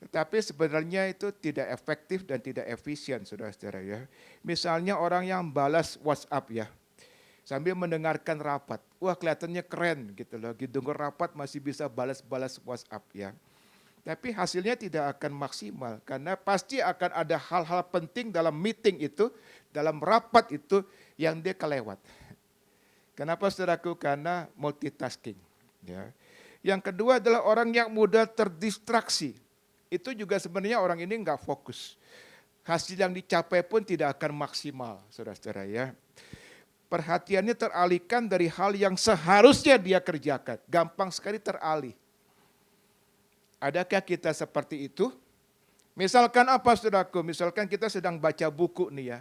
Tetapi sebenarnya itu tidak efektif dan tidak efisien, saudara-saudara ya. Misalnya orang yang balas WhatsApp ya, sambil mendengarkan rapat. Wah, kelihatannya keren gitu loh. Gitu rapat masih bisa balas-balas WhatsApp ya. Tapi hasilnya tidak akan maksimal karena pasti akan ada hal-hal penting dalam meeting itu, dalam rapat itu yang dia kelewat. Kenapa saudaraku? Karena multitasking. Ya. Yang kedua adalah orang yang mudah terdistraksi. Itu juga sebenarnya orang ini nggak fokus. Hasil yang dicapai pun tidak akan maksimal, saudara-saudara ya. Perhatiannya teralihkan dari hal yang seharusnya dia kerjakan. Gampang sekali teralih. Adakah kita seperti itu? Misalkan apa saudaraku? Misalkan kita sedang baca buku nih ya.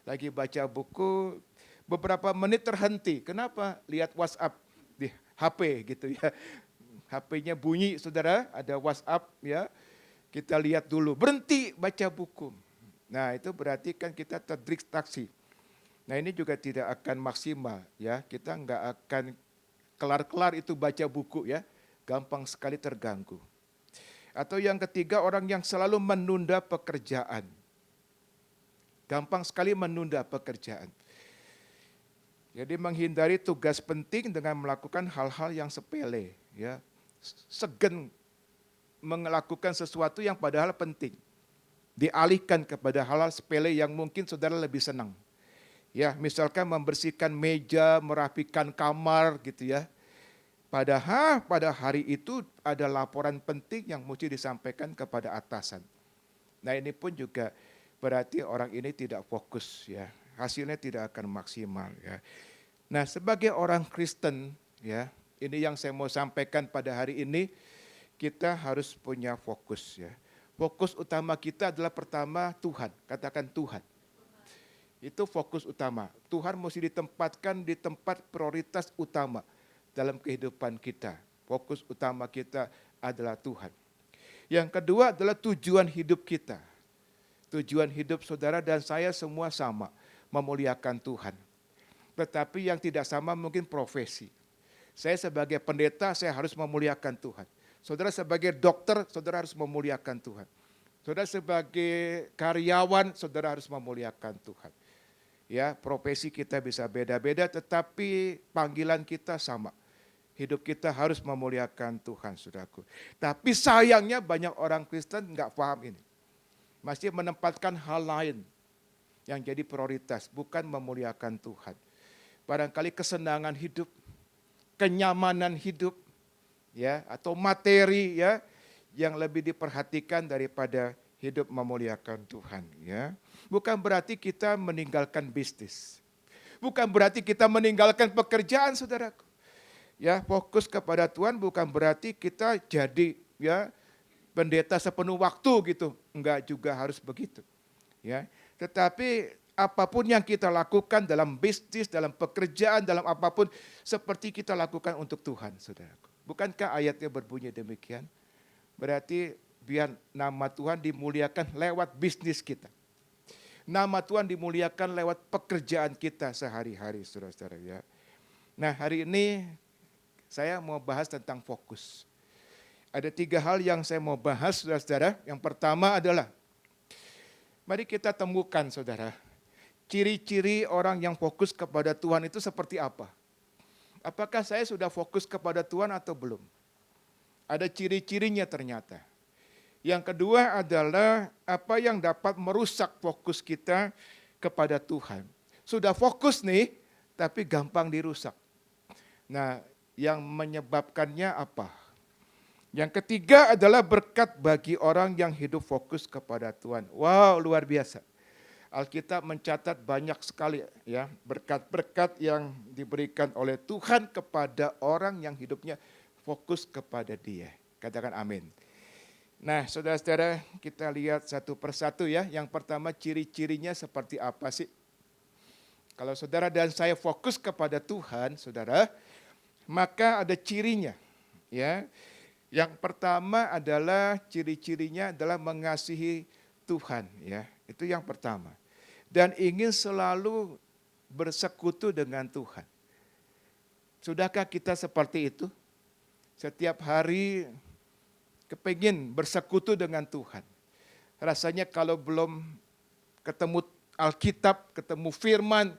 Lagi baca buku, beberapa menit terhenti. Kenapa? Lihat WhatsApp di HP gitu ya. HP-nya bunyi saudara, ada WhatsApp ya. Kita lihat dulu, berhenti baca buku. Nah itu berarti kan kita terdistraksi. Nah ini juga tidak akan maksimal ya. Kita nggak akan kelar-kelar itu baca buku ya. Gampang sekali terganggu. Atau yang ketiga orang yang selalu menunda pekerjaan. Gampang sekali menunda pekerjaan. Jadi menghindari tugas penting dengan melakukan hal-hal yang sepele. Ya. Segen melakukan sesuatu yang padahal penting. Dialihkan kepada hal-hal sepele yang mungkin saudara lebih senang. Ya, misalkan membersihkan meja, merapikan kamar gitu ya. Padahal pada hari itu ada laporan penting yang mesti disampaikan kepada atasan. Nah ini pun juga berarti orang ini tidak fokus ya. Hasilnya tidak akan maksimal ya. Nah sebagai orang Kristen ya, ini yang saya mau sampaikan pada hari ini, kita harus punya fokus ya. Fokus utama kita adalah pertama Tuhan, katakan Tuhan. Itu fokus utama. Tuhan mesti ditempatkan di tempat prioritas utama dalam kehidupan kita. Fokus utama kita adalah Tuhan. Yang kedua adalah tujuan hidup kita. Tujuan hidup saudara dan saya semua sama, memuliakan Tuhan. Tetapi yang tidak sama mungkin profesi. Saya sebagai pendeta, saya harus memuliakan Tuhan. Saudara sebagai dokter, saudara harus memuliakan Tuhan. Saudara sebagai karyawan, saudara harus memuliakan Tuhan. Ya, profesi kita bisa beda-beda, tetapi panggilan kita sama. Hidup kita harus memuliakan Tuhan, saudaraku. Tapi sayangnya banyak orang Kristen nggak paham ini. Masih menempatkan hal lain yang jadi prioritas, bukan memuliakan Tuhan. Barangkali kesenangan hidup, kenyamanan hidup, ya, atau materi ya yang lebih diperhatikan daripada hidup memuliakan Tuhan ya. Bukan berarti kita meninggalkan bisnis. Bukan berarti kita meninggalkan pekerjaan saudaraku. Ya, fokus kepada Tuhan bukan berarti kita jadi ya pendeta sepenuh waktu gitu. Enggak juga harus begitu. Ya. Tetapi apapun yang kita lakukan dalam bisnis, dalam pekerjaan, dalam apapun seperti kita lakukan untuk Tuhan, saudaraku. Bukankah ayatnya berbunyi demikian? Berarti biar nama Tuhan dimuliakan lewat bisnis kita. Nama Tuhan dimuliakan lewat pekerjaan kita sehari-hari, saudara-saudara ya. Nah hari ini saya mau bahas tentang fokus. Ada 3 hal yang saya mau bahas, saudara-saudara. Yang pertama adalah, mari kita temukan, saudara, ciri-ciri orang yang fokus kepada Tuhan itu seperti apa? Apakah saya sudah fokus kepada Tuhan atau belum? Ada ciri-cirinya ternyata. Yang kedua adalah apa yang dapat merusak fokus kita kepada Tuhan. Sudah fokus nih, tapi gampang dirusak. Nah, yang menyebabkannya apa? Yang ketiga adalah berkat bagi orang yang hidup fokus kepada Tuhan. Wow, luar biasa. Alkitab mencatat banyak sekali ya berkat-berkat yang diberikan oleh Tuhan kepada orang yang hidupnya fokus kepada Dia. Katakan amin. Nah, saudara-saudara, kita lihat satu persatu ya. Yang pertama, ciri-cirinya seperti apa sih? Kalau saudara dan saya fokus kepada Tuhan, saudara, maka ada cirinya. Ya, yang pertama adalah ciri-cirinya adalah mengasihi Tuhan. Ya, itu yang pertama. Dan ingin selalu bersekutu dengan Tuhan. Sudahkah kita seperti itu? Setiap hari kepingin bersekutu dengan Tuhan. Rasanya kalau belum ketemu Alkitab, ketemu firman,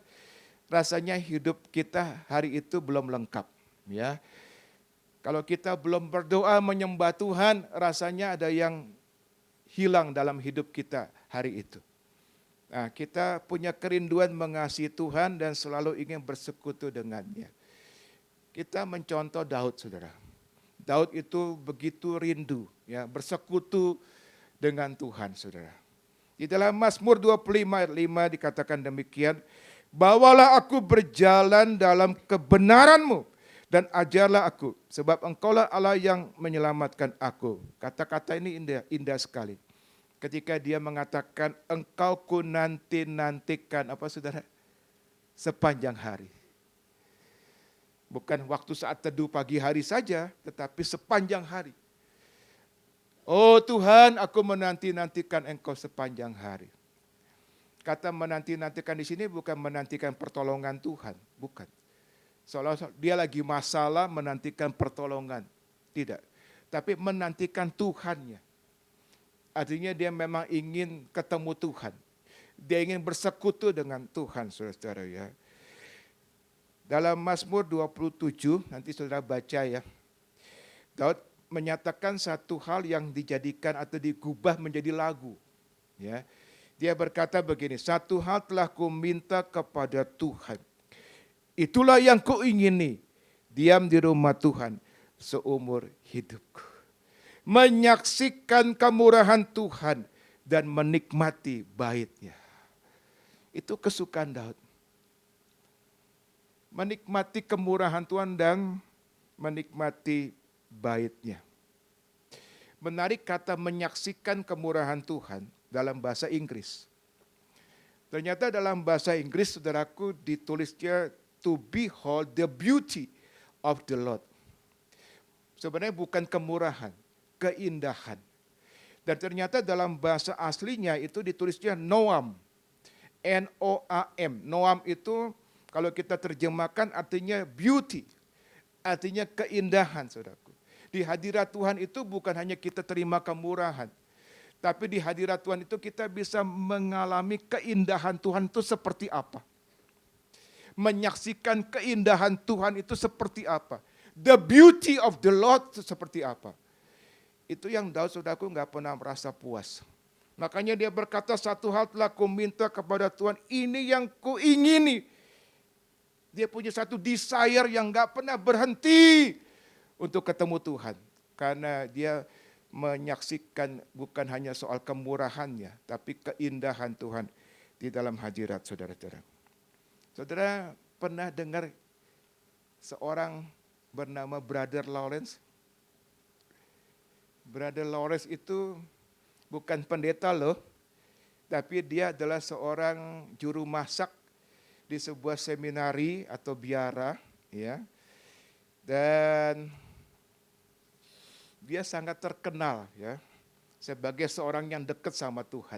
rasanya hidup kita hari itu belum lengkap. Ya, kalau kita belum berdoa menyembah Tuhan, rasanya ada yang hilang dalam hidup kita hari itu. Nah, kita punya kerinduan mengasihi Tuhan dan selalu ingin bersekutu dengannya. Kita mencontoh Daud, saudara. Daud itu begitu rindu ya bersekutu dengan Tuhan, saudara. Di dalam Mazmur 25 ayat 5 dikatakan demikian, bawalah aku berjalan dalam kebenaran-Mu dan ajarlah aku, sebab Engkaulah Allah yang menyelamatkan aku. Kata-kata ini indah sekali. Ketika dia mengatakan, engkau ku nanti-nantikan, apa saudara? Sepanjang hari. Bukan waktu saat teduh pagi hari saja, tetapi sepanjang hari. Oh Tuhan, aku menanti-nantikan Engkau sepanjang hari. Kata menanti-nantikan di sini bukan menantikan pertolongan Tuhan, bukan. Seolah-olah dia lagi masalah menantikan pertolongan, tidak. Tapi menantikan Tuhannya. Artinya dia memang ingin ketemu Tuhan. Dia ingin bersekutu dengan Tuhan, saudara-saudara ya. Dalam Mazmur 27, nanti saudara baca ya. Daud menyatakan satu hal yang dijadikan atau digubah menjadi lagu. Ya. Dia berkata begini, satu hal telah ku minta kepada Tuhan. Itulah yang ku ingini, diam di rumah Tuhan seumur hidupku. Menyaksikan kemurahan Tuhan dan menikmati bait-Nya. Itu kesukaan Daud. Menikmati kemurahan Tuhan dan menikmati bait-Nya. Menarik kata menyaksikan kemurahan Tuhan dalam bahasa Inggris. Ternyata dalam bahasa Inggris, saudaraku, ditulisnya to behold the beauty of the Lord. Sebenarnya bukan kemurahan, keindahan. Dan ternyata dalam bahasa aslinya itu ditulisnya Noam. N-O-A-M. Noam itu kalau kita terjemahkan artinya beauty. Artinya keindahan, saudaraku. Di hadirat Tuhan itu bukan hanya kita terima kemurahan. Tapi di hadirat Tuhan itu kita bisa mengalami keindahan Tuhan itu seperti apa. Menyaksikan keindahan Tuhan itu seperti apa. The beauty of the Lord itu seperti apa. Itu yang Daud, saudaraku, nggak pernah merasa puas. Makanya dia berkata, satu hal telah ku minta kepada Tuhan, ini yang ku ingini. Dia punya satu desire yang nggak pernah berhenti untuk ketemu Tuhan. Karena dia menyaksikan bukan hanya soal kemurahannya, tapi keindahan Tuhan di dalam hadirat saudara-saudara. Saudara pernah dengar seorang bernama Brother Lawrence? Brother Lawrence itu bukan pendeta loh, tapi dia adalah seorang juru masak di sebuah seminari atau biara, ya. Dan dia sangat terkenal ya sebagai seorang yang dekat sama Tuhan.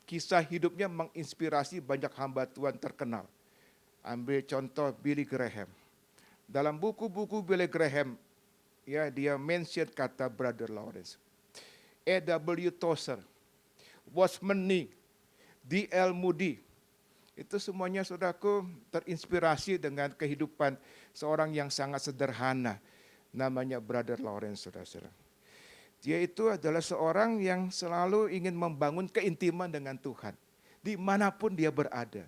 Kisah hidupnya menginspirasi banyak hamba Tuhan terkenal. Ambil contoh Billy Graham. Dalam buku-buku Billy Graham, ya dia mention kata Brother Lawrence. A.W. Tozer, Watchman Nee, D.L. Moody. Itu semuanya, saudaraku, terinspirasi dengan kehidupan seorang yang sangat sederhana. Namanya Brother Lawrence, saudara-saudara. Dia itu adalah seorang yang selalu ingin membangun keintiman dengan Tuhan. Dimanapun dia berada.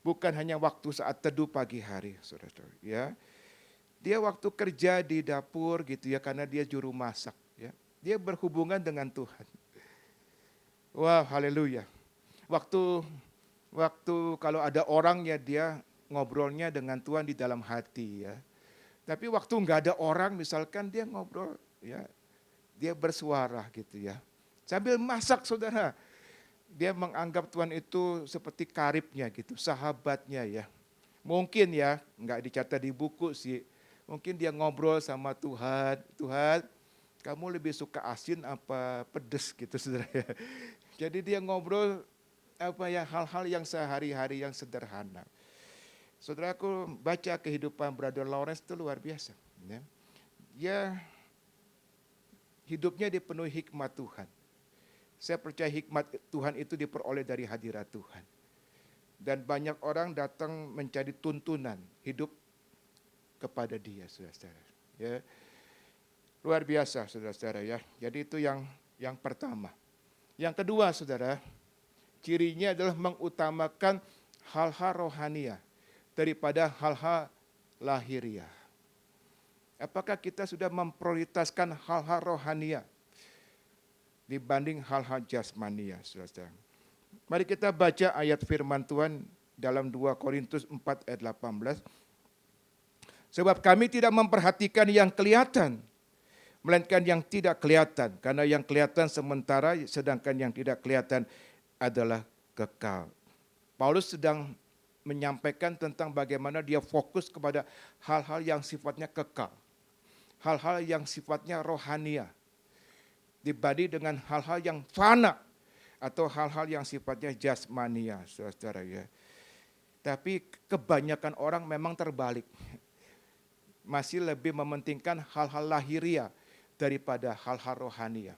Bukan hanya waktu saat teduh pagi hari, saudara-saudara. Ya. Dia waktu kerja di dapur gitu ya, karena dia juru masak. Ya. Dia berhubungan dengan Tuhan. Wah, haleluya. Waktu kalau ada orang ya dia ngobrolnya dengan Tuhan di dalam hati ya. Tapi waktu nggak ada orang misalkan dia ngobrol ya, dia bersuara gitu ya. Sambil masak saudara, dia menganggap Tuhan itu seperti karibnya gitu, sahabatnya ya. Mungkin ya, nggak dicatat di buku sih. Mungkin dia ngobrol sama Tuhan, Tuhan kamu lebih suka asin apa pedes gitu saudara ya. Jadi dia ngobrol apa ya hal-hal yang sehari-hari yang sederhana. Saudaraku baca kehidupan Brother Lawrence itu luar biasa. Ya. Dia hidupnya dipenuhi hikmat Tuhan. Saya percaya hikmat Tuhan itu diperoleh dari hadirat Tuhan. Dan banyak orang datang mencari tuntunan hidup kepada dia, saudara-saudara. Ya. Luar biasa, saudara-saudara ya. Jadi itu yang pertama. Yang kedua, saudara, cirinya adalah mengutamakan hal-hal rohania daripada hal-hal lahiriah. Apakah kita sudah memprioritaskan hal-hal rohania dibanding hal-hal jasmania, saudara? Mari kita baca ayat firman Tuhan dalam 2 Korintus 4 ayat 18. Sebab kami tidak memperhatikan yang kelihatan, melainkan yang tidak kelihatan. Karena yang kelihatan sementara, sedangkan yang tidak kelihatan adalah kekal. Paulus sedang menyampaikan tentang bagaimana dia fokus kepada hal-hal yang sifatnya kekal. Hal-hal yang sifatnya rohania. Dibanding dengan hal-hal yang fana. Atau hal-hal yang sifatnya jasmania, saudara-saudara ya. Tapi kebanyakan orang memang terbalik. Masih lebih mementingkan hal-hal lahiriah daripada hal-hal rohania.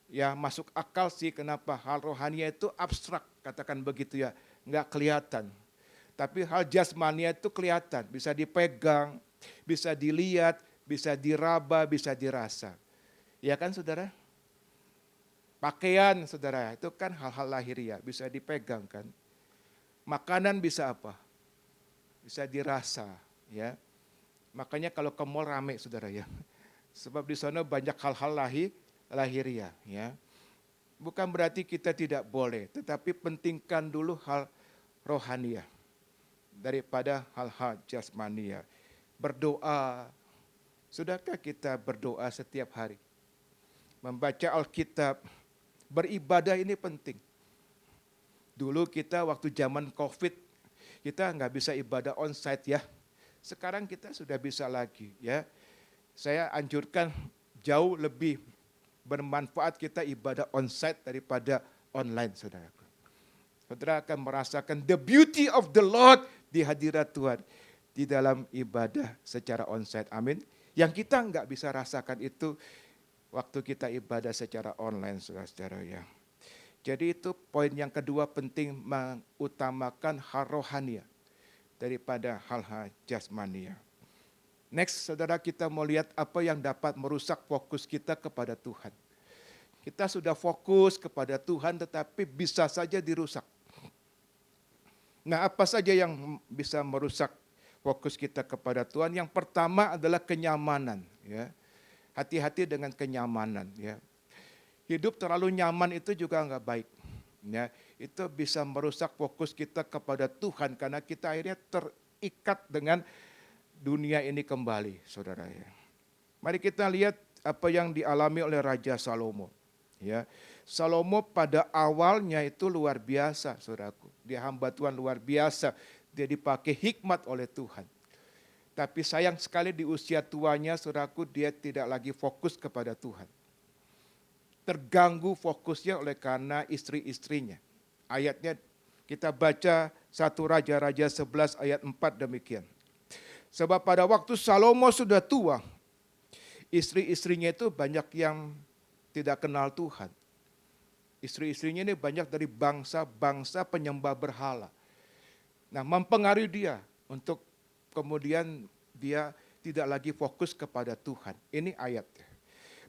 Ya masuk akal sih kenapa hal rohania itu abstrak, katakan begitu ya, nggak kelihatan. Tapi hal jasmania itu kelihatan, bisa dipegang, bisa dilihat, bisa diraba, bisa dirasa. Ya kan saudara? Pakaian saudara, itu kan hal-hal lahiriah, bisa dipegang kan. Makanan bisa apa? Bisa dirasa ya. Makanya kalau ke mall rame saudara ya. Sebab di sana banyak hal-hal lahiriah ya. Bukan berarti kita tidak boleh, tetapi pentingkan dulu hal rohania daripada hal-hal jasmania. Berdoa, sudahkah kita berdoa setiap hari? Membaca Alkitab, beribadah ini penting. Dulu kita waktu zaman COVID, kita nggak bisa ibadah onsite ya. Sekarang kita sudah bisa lagi ya. Saya anjurkan jauh lebih bermanfaat kita ibadah onsite daripada online, saudara. Saudara akan merasakan the beauty of the Lord di hadirat Tuhan di dalam ibadah secara onsite. Amin. Yang kita nggak bisa rasakan itu waktu kita ibadah secara online, saudara-saudara ya. Jadi itu poin yang kedua penting, mengutamakan hal rohania daripada hal-hal jasmania. Next, saudara, kita mau lihat apa yang dapat merusak fokus kita kepada Tuhan. Kita sudah fokus kepada Tuhan tetapi bisa saja dirusak. Nah, apa saja yang bisa merusak fokus kita kepada Tuhan? Yang pertama adalah kenyamanan. Ya. Hati-hati dengan kenyamanan. Ya. Hidup terlalu nyaman itu juga enggak baik. Ya. Itu bisa merusak fokus kita kepada Tuhan karena kita akhirnya terikat dengan dunia ini kembali, saudara ya. Mari kita lihat apa yang dialami oleh Raja Salomo. Ya, Salomo pada awalnya itu luar biasa, saudaraku. Dia hamba Tuhan luar biasa. Dia dipakai hikmat oleh Tuhan. Tapi sayang sekali di usia tuanya, saudaraku, dia tidak lagi fokus kepada Tuhan. Terganggu fokusnya oleh karena istri-istrinya. Ayatnya kita baca 1 Raja-Raja 11 ayat 4 demikian. Sebab pada waktu Salomo sudah tua, istri-istrinya itu banyak yang tidak kenal Tuhan. Istri-istrinya ini banyak dari bangsa-bangsa penyembah berhala. Nah, mempengaruhi dia untuk kemudian dia tidak lagi fokus kepada Tuhan. Ini ayat.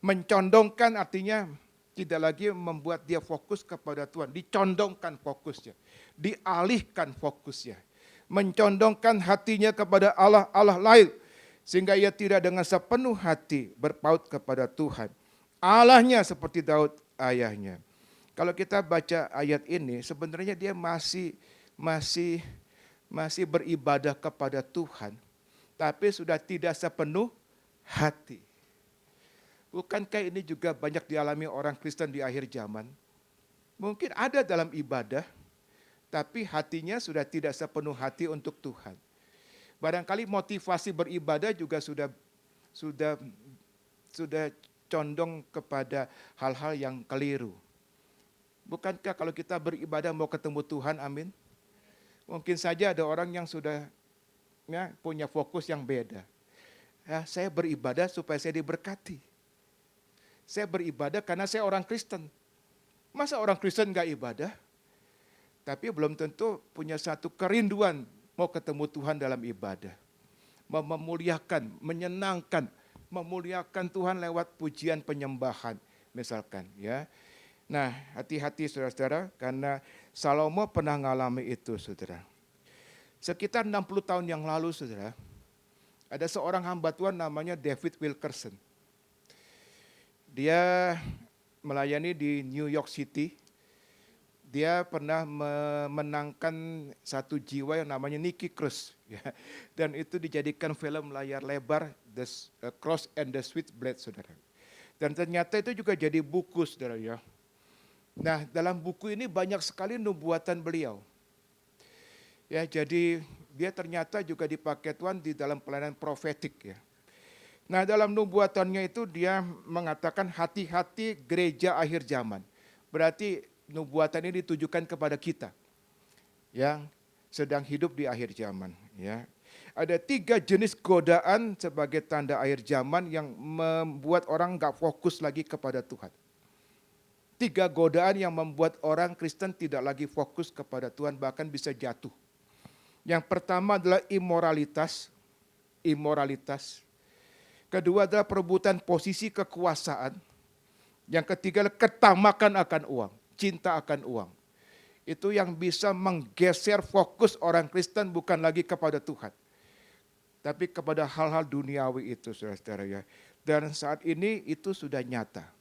Mencondongkan artinya tidak lagi membuat dia fokus kepada Tuhan. Dicondongkan fokusnya. Dialihkan fokusnya. Mencondongkan hatinya kepada Allah lain. Sehingga ia tidak dengan sepenuh hati berpaut kepada Tuhan. Allahnya seperti Daud ayahnya. Kalau kita baca ayat ini, sebenarnya dia masih beribadah kepada Tuhan. Tapi sudah tidak sepenuh hati. Bukankah ini juga banyak dialami orang Kristen di akhir zaman? Mungkin ada dalam ibadah, tapi hatinya sudah tidak sepenuh hati untuk Tuhan. Barangkali motivasi beribadah juga sudah condong kepada hal-hal yang keliru. Bukankah kalau kita beribadah mau ketemu Tuhan, amin? Mungkin saja ada orang yang sudah punya fokus yang beda. Ya, saya beribadah supaya saya diberkati. Saya beribadah karena saya orang Kristen. Masa orang Kristen gak ibadah? Tapi belum tentu punya satu kerinduan mau ketemu Tuhan dalam ibadah. Memuliakan, menyenangkan, memuliakan Tuhan lewat pujian penyembahan misalkan. Ya. Nah, hati-hati saudara-saudara, karena Salomo pernah mengalami itu saudara. Sekitar 60 tahun yang lalu saudara, ada seorang hamba Tuhan namanya David Wilkerson. Dia melayani di New York City. Dia pernah memenangkan satu jiwa yang namanya Nicky Cruz. Ya. Dan itu dijadikan film layar lebar, The Cross and the Switchblade, saudara. Dan ternyata itu juga jadi buku, saudara. Ya. Nah, dalam buku ini banyak sekali nubuatan beliau. Ya, jadi dia ternyata juga dipakai Tuhan di dalam pelayanan profetik. Ya. Nah, dalam nubuatannya itu dia mengatakan hati-hati gereja akhir zaman. Berarti nubuatan ini ditujukan kepada kita yang sedang hidup di akhir zaman. Ya. Ada 3 jenis godaan sebagai tanda akhir zaman yang membuat orang gak fokus lagi kepada Tuhan. 3 godaan yang membuat orang Kristen tidak lagi fokus kepada Tuhan, bahkan bisa jatuh. Yang pertama adalah imoralitas. Kedua adalah perebutan posisi kekuasaan. Yang ketiga adalah ketamakan akan uang, cinta akan uang. Itu yang bisa menggeser fokus orang Kristen bukan lagi kepada Tuhan. Tapi kepada hal-hal duniawi itu saudara-saudara ya. Dan saat ini itu sudah nyata.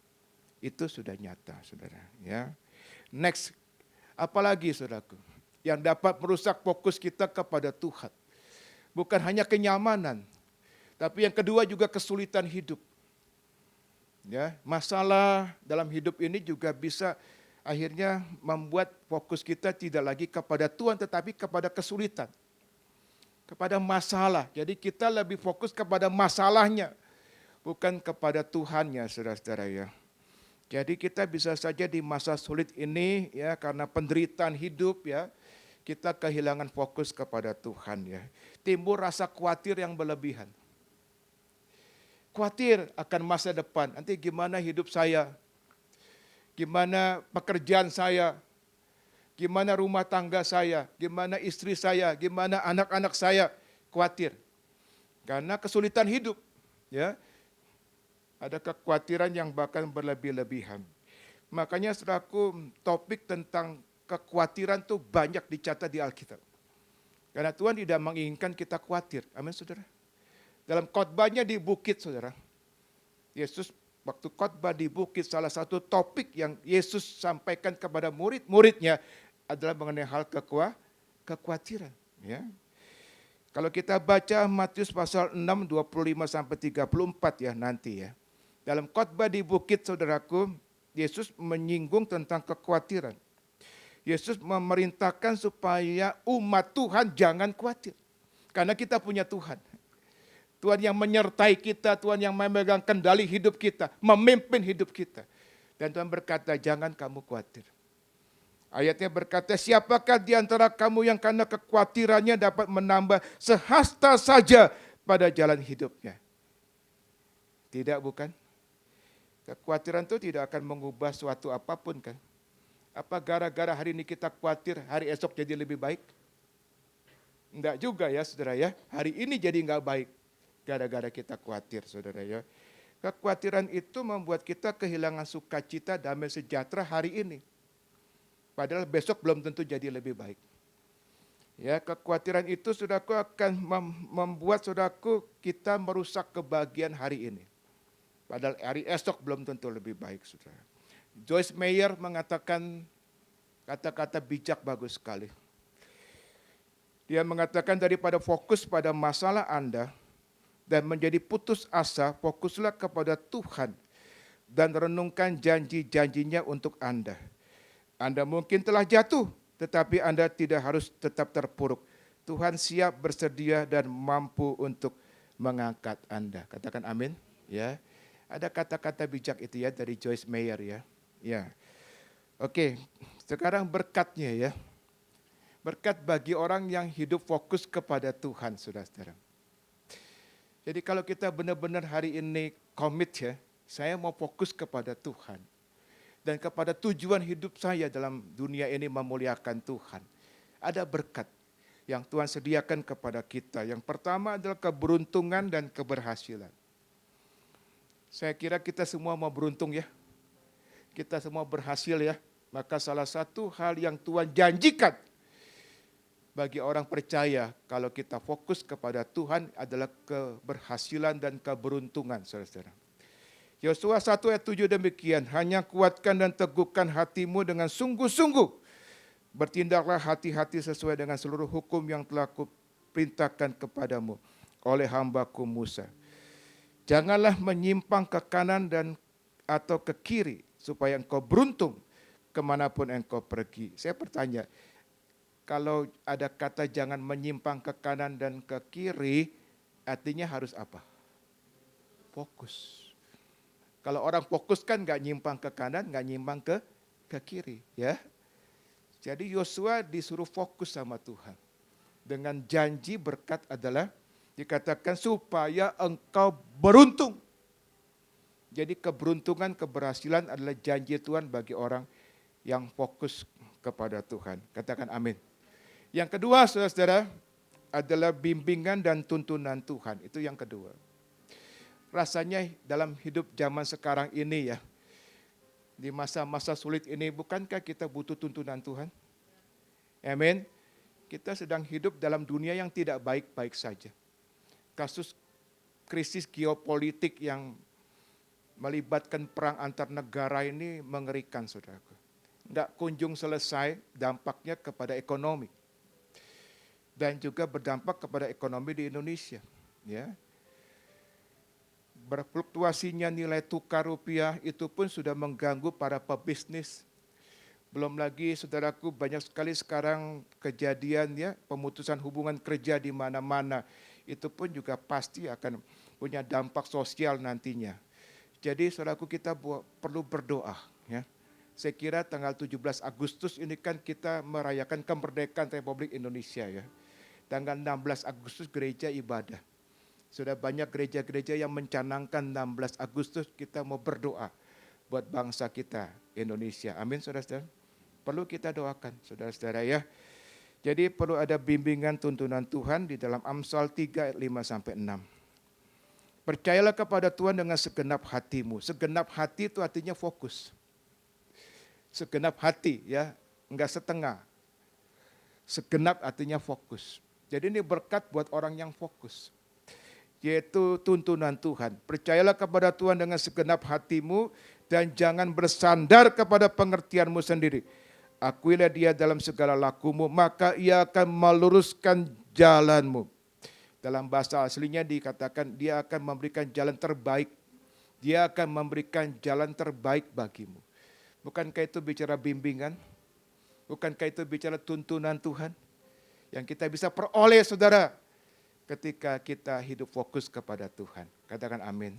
Itu sudah nyata saudara ya. Next, apalagi saudaraku yang dapat merusak fokus kita kepada Tuhan. Bukan hanya kenyamanan, tapi yang kedua juga kesulitan hidup. Ya, masalah dalam hidup ini juga bisa akhirnya membuat fokus kita tidak lagi kepada Tuhan tetapi kepada kesulitan. Kepada masalah. Jadi kita lebih fokus kepada masalahnya bukan kepada Tuhannya, saudara-saudara ya. Jadi kita bisa saja di masa sulit ini ya karena penderitaan hidup ya, kita kehilangan fokus kepada Tuhan ya. Timbul rasa khawatir yang berlebihan. Khawatir akan masa depan, nanti gimana hidup saya, gimana pekerjaan saya, gimana rumah tangga saya, gimana istri saya, gimana anak-anak saya, khawatir. Karena kesulitan hidup, ya. Ada kekhawatiran yang bahkan berlebih-lebihan. Makanya saudaraku, topik tentang kekhawatiran itu banyak dicatat di Alkitab. Karena Tuhan tidak menginginkan kita khawatir, amin saudara. Dalam khotbahnya di bukit, saudara. Yesus waktu khotbah di bukit, salah satu topik yang Yesus sampaikan kepada murid-muridnya adalah mengenai hal kekhawatiran. Ya. Kalau kita baca Matius pasal 6, 25-34 ya nanti ya. Dalam khotbah di bukit, saudaraku, Yesus menyinggung tentang kekhawatiran. Yesus memerintahkan supaya umat Tuhan jangan khawatir. Karena kita punya Tuhan. Tuhan yang menyertai kita, Tuhan yang memegang kendali hidup kita, memimpin hidup kita. Dan Tuhan berkata, jangan kamu khawatir. Ayatnya berkata, siapakah di antara kamu yang karena kekhawatirannya dapat menambah sehasta saja pada jalan hidupnya? Tidak, bukan? Kekhawatiran itu tidak akan mengubah suatu apapun kan? Apa gara-gara hari ini kita khawatir, hari esok jadi lebih baik? Enggak juga ya saudara ya, hari ini jadi enggak baik. Gara-gara kita khawatir saudara ya. Kekhawatiran itu membuat kita kehilangan sukacita, damai sejahtera hari ini. Padahal besok belum tentu jadi lebih baik. Ya, kekhawatiran itu saudaraku akan membuat saudaraku kita merusak kebahagiaan hari ini. Padahal hari esok belum tentu lebih baik, saudara. Joyce Meyer mengatakan kata-kata bijak bagus sekali. Dia mengatakan daripada fokus pada masalah Anda dan menjadi putus asa, fokuslah kepada Tuhan dan renungkan janji-janjinya untuk Anda. Anda mungkin telah jatuh, tetapi Anda tidak harus tetap terpuruk. Tuhan siap, bersedia, dan mampu untuk mengangkat Anda. Katakan amin. Ya, ada kata-kata bijak itu ya dari Joyce Meyer ya. Ya, oke. Sekarang berkatnya ya. Berkat bagi orang yang hidup fokus kepada Tuhan, saudara-saudara. Jadi kalau kita benar-benar hari ini komit ya, saya mau fokus kepada Tuhan. Dan kepada tujuan hidup saya dalam dunia ini memuliakan Tuhan. Ada berkat yang Tuhan sediakan kepada kita. Yang pertama adalah keberuntungan dan keberhasilan. Saya kira kita semua mau beruntung ya. Kita semua berhasil ya. Maka salah satu hal yang Tuhan janjikan bagi orang percaya kalau kita fokus kepada Tuhan adalah keberhasilan dan keberuntungan, saudara-saudara. Yosua 1 ayat 7 demikian, hanya kuatkan dan teguhkan hatimu dengan sungguh-sungguh. Bertindaklah hati-hati sesuai dengan seluruh hukum yang telah kuperintahkan kepadamu oleh hambaku Musa. Janganlah menyimpang ke kanan dan atau ke kiri supaya engkau beruntung kemanapun engkau pergi. Saya bertanya, kalau ada kata jangan menyimpang ke kanan dan ke kiri, artinya harus apa? Fokus. Kalau orang fokus kan nggak nyimpang ke kanan, nggak nyimpang ke kiri, ya. Jadi Yosua disuruh fokus sama Tuhan. Dengan janji berkat adalah dikatakan supaya engkau beruntung. Jadi keberuntungan, keberhasilan adalah janji Tuhan bagi orang yang fokus kepada Tuhan. Katakan amin. Yang kedua, saudara-saudara, adalah bimbingan dan tuntunan Tuhan. Itu yang kedua. Rasanya dalam hidup zaman sekarang ini ya, di masa-masa sulit ini, bukankah kita butuh tuntunan Tuhan? Amin. Kita sedang hidup dalam dunia yang tidak baik-baik saja. Kasus krisis geopolitik yang melibatkan perang antar negara ini mengerikan, saudaraku. Tidak kunjung selesai, dampaknya kepada ekonomi. Dan juga berdampak kepada ekonomi di Indonesia. Ya. Berfluktuasinya nilai tukar rupiah itu pun sudah mengganggu para pebisnis. Belum lagi saudaraku banyak sekali sekarang kejadian ya, pemutusan hubungan kerja di mana-mana. Itu pun juga pasti akan punya dampak sosial nantinya. Jadi saudaraku kita perlu berdoa ya. Saya kira tanggal 17 Agustus ini kan kita merayakan kemerdekaan Republik Indonesia ya. Tanggal 16 Agustus gereja ibadah. Sudah banyak gereja-gereja yang mencanangkan 16 Agustus kita mau berdoa buat bangsa kita Indonesia. Amin saudara-saudara. Perlu kita doakan saudara-saudara ya. Jadi perlu ada bimbingan tuntunan Tuhan di dalam Amsal 3 ayat 5-6. Percayalah kepada Tuhan dengan segenap hatimu. Segenap hati itu artinya fokus. Segenap hati ya, enggak setengah. Segenap artinya fokus. Jadi ini berkat buat orang yang fokus. Yaitu tuntunan Tuhan. Percayalah kepada Tuhan dengan segenap hatimu dan jangan bersandar kepada pengertianmu sendiri. Akuilah dia dalam segala lakumu, maka ia akan meluruskan jalanmu. Dalam bahasa aslinya dikatakan dia akan memberikan jalan terbaik. Dia akan memberikan jalan terbaik bagimu. Bukankah itu bicara bimbingan? Bukankah itu bicara tuntunan Tuhan? Yang kita bisa peroleh saudara ketika kita hidup fokus kepada Tuhan. Katakan amin.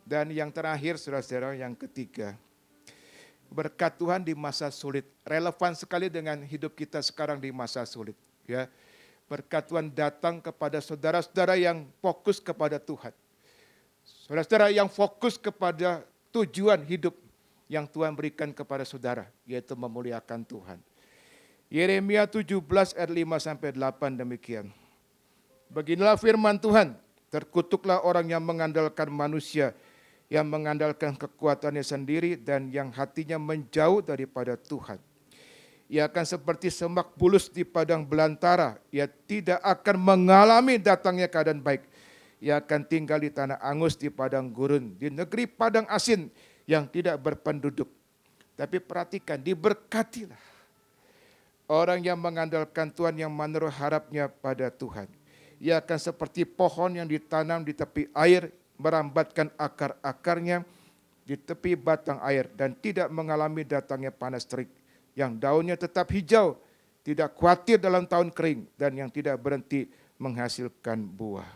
Dan yang terakhir saudara-saudara yang ketiga. Berkat Tuhan di masa sulit. Relevan sekali dengan hidup kita sekarang di masa sulit. Ya. Berkat Tuhan datang kepada saudara-saudara yang fokus kepada Tuhan. Saudara-saudara yang fokus kepada tujuan hidup yang Tuhan berikan kepada saudara. Yaitu memuliakan Tuhan. Yeremia 17 ayat 5-8 demikian. Beginilah firman Tuhan, terkutuklah orang yang mengandalkan manusia, yang mengandalkan kekuatannya sendiri dan yang hatinya menjauh daripada Tuhan. Ia akan seperti semak bulus di padang belantara. Ia tidak akan mengalami datangnya keadaan baik. Ia akan tinggal di tanah angus, di padang gurun, di negeri padang asin yang tidak berpenduduk. Tapi perhatikan, diberkatilah orang yang mengandalkan Tuhan, yang menaruh harapnya pada Tuhan. Ia akan seperti pohon yang ditanam di tepi air, merambatkan akar-akarnya di tepi batang air dan tidak mengalami datangnya panas terik. Yang daunnya tetap hijau, tidak khawatir dalam tahun kering, dan yang tidak berhenti menghasilkan buah.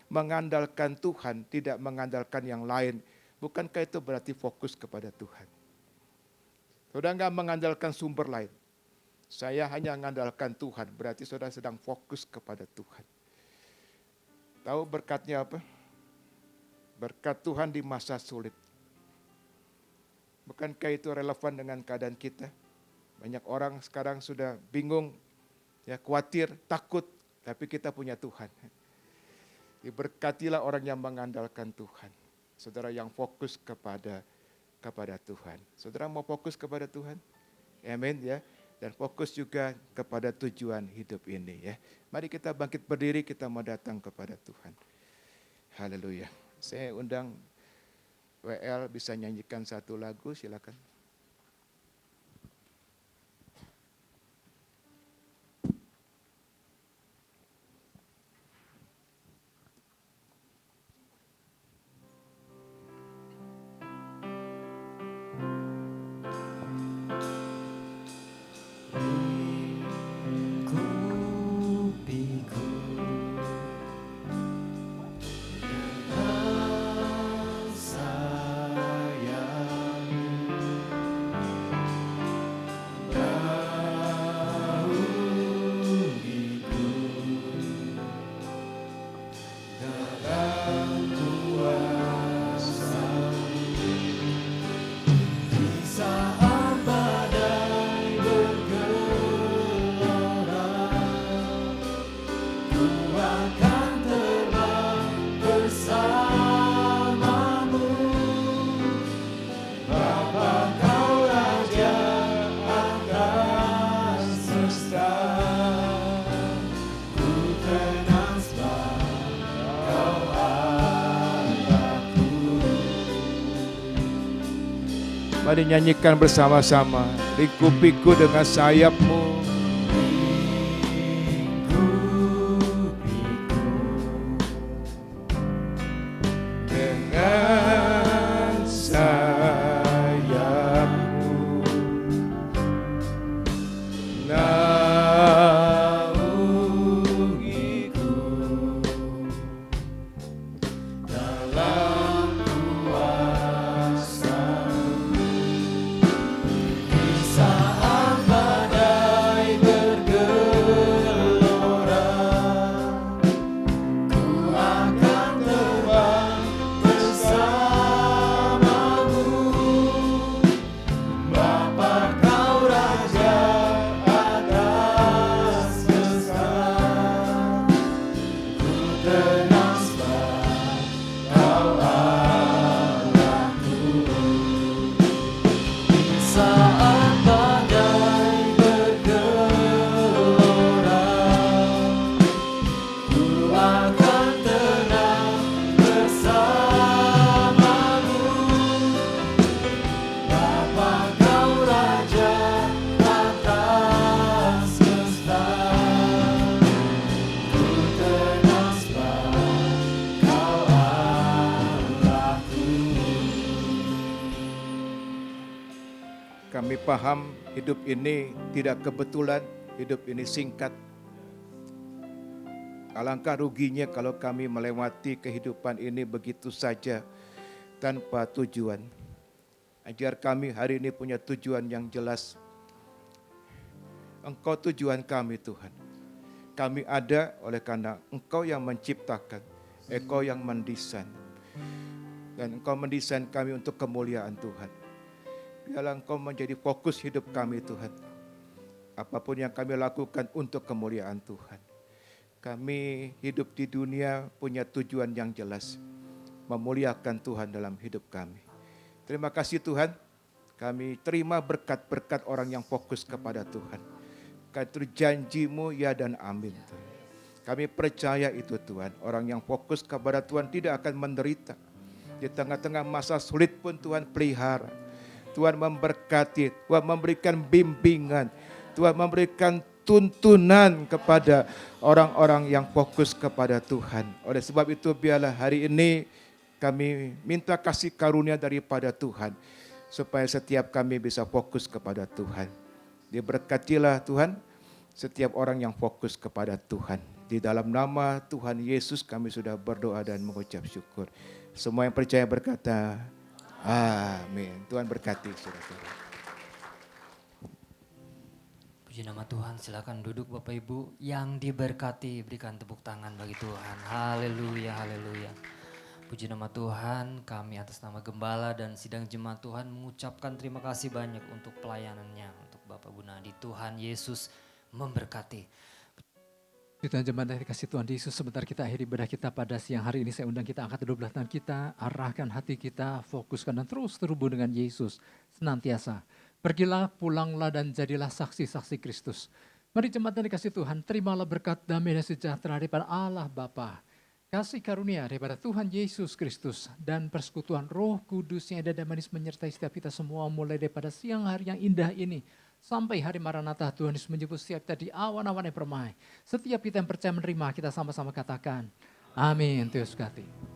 Mengandalkan Tuhan, tidak mengandalkan yang lain. Bukankah itu berarti fokus kepada Tuhan? Saudara enggak mengandalkan sumber lain. Saya hanya mengandalkan Tuhan, berarti saudara sedang fokus kepada Tuhan. Tahu berkatnya apa? Berkat Tuhan di masa sulit. Bukankah itu relevan dengan keadaan kita? Banyak orang sekarang sudah bingung, ya khawatir, takut, tapi kita punya Tuhan. Diberkatilah orang yang mengandalkan Tuhan. Saudara yang fokus kepada Tuhan. Saudara mau fokus kepada Tuhan? Amin ya. Dan fokus juga kepada tujuan hidup ini ya. Mari kita bangkit berdiri, kita mau datang kepada Tuhan. Haleluya. Saya undang WL bisa nyanyikan satu lagu, silakan. Mari nyanyikan bersama-sama. Lingkupiku dengan sayapmu. Dengan sayapmu. Naungiku dalam kuasa. Saat badai bergelora, ku akan terbang bersamamu. Bapa kau Raja atas semesta, ku tenang sebab kau Allahku. Saat badai bergelora, ku akan tenang bersamamu. Bapa kau Raja atas semesta, ku tenang sebab kau Allahku. Kami paham hidup ini tidak kebetulan, hidup ini singkat. Alangkah ruginya kalau kami melewati kehidupan ini begitu saja tanpa tujuan. Ajar kami hari ini punya tujuan yang jelas. Engkau tujuan kami Tuhan. Kami ada oleh karena Engkau yang menciptakan, Engkau yang mendesain. Dan Engkau mendesain kami untuk kemuliaan Tuhan. Biarlah Engkau menjadi fokus hidup kami Tuhan. Apapun yang kami lakukan untuk kemuliaan Tuhan. Kami hidup di dunia punya tujuan yang jelas. memuliakan Tuhan dalam hidup kami. Terima kasih Tuhan, kami terima berkat-berkat orang yang fokus kepada Tuhan. Karena itu janji-Mu ya dan amin Tuhan. Kami percaya itu Tuhan, orang yang fokus kepada Tuhan tidak akan menderita. Di tengah-tengah masa sulit pun Tuhan pelihara. Tuhan memberkati, Tuhan memberikan bimbingan, Tuhan memberikan tuntunan kepada orang-orang yang fokus kepada Tuhan. Oleh sebab itu biarlah hari ini kami minta kasih karunia daripada Tuhan, supaya setiap kami bisa fokus kepada Tuhan. Diberkatilah Tuhan setiap orang yang fokus kepada Tuhan. Di dalam nama Tuhan Yesus kami sudah berdoa dan mengucap syukur. Semua yang percaya berkata, amin. Tuhan berkati saudara-saudara. Puji nama Tuhan, silakan duduk Bapak Ibu yang diberkati, berikan tepuk tangan bagi Tuhan. Haleluya, haleluya. Puji nama Tuhan, kami atas nama Gembala dan Sidang Jemaat Tuhan mengucapkan terima kasih banyak untuk pelayanannya, untuk Bapak Gunadi. Tuhan Yesus memberkati. Tuhan jemaat dari kasih Tuhan Yesus, sebentar kita akhiri ibadah kita pada siang hari ini. Saya undang kita angkat kedua belah tangan kita, arahkan hati kita, fokuskan dan terus terhubung dengan Yesus senantiasa. Pergilah, pulanglah dan jadilah saksi-saksi Kristus. Mari jemaat dari kasih Tuhan, terimalah berkat damai dan sejahtera daripada Allah Bapa, kasih karunia daripada Tuhan Yesus Kristus, dan persekutuan Roh Kudus yang ada dan manis menyertai setiap kita semua mulai daripada siang hari yang indah ini sampai hari Maranatha. Tuhan Yesus menjemput setiap kita di awan-awan yang permai. Setiap kita yang percaya menerima, kita sama-sama katakan, amin. Tuhan Yesus berkati.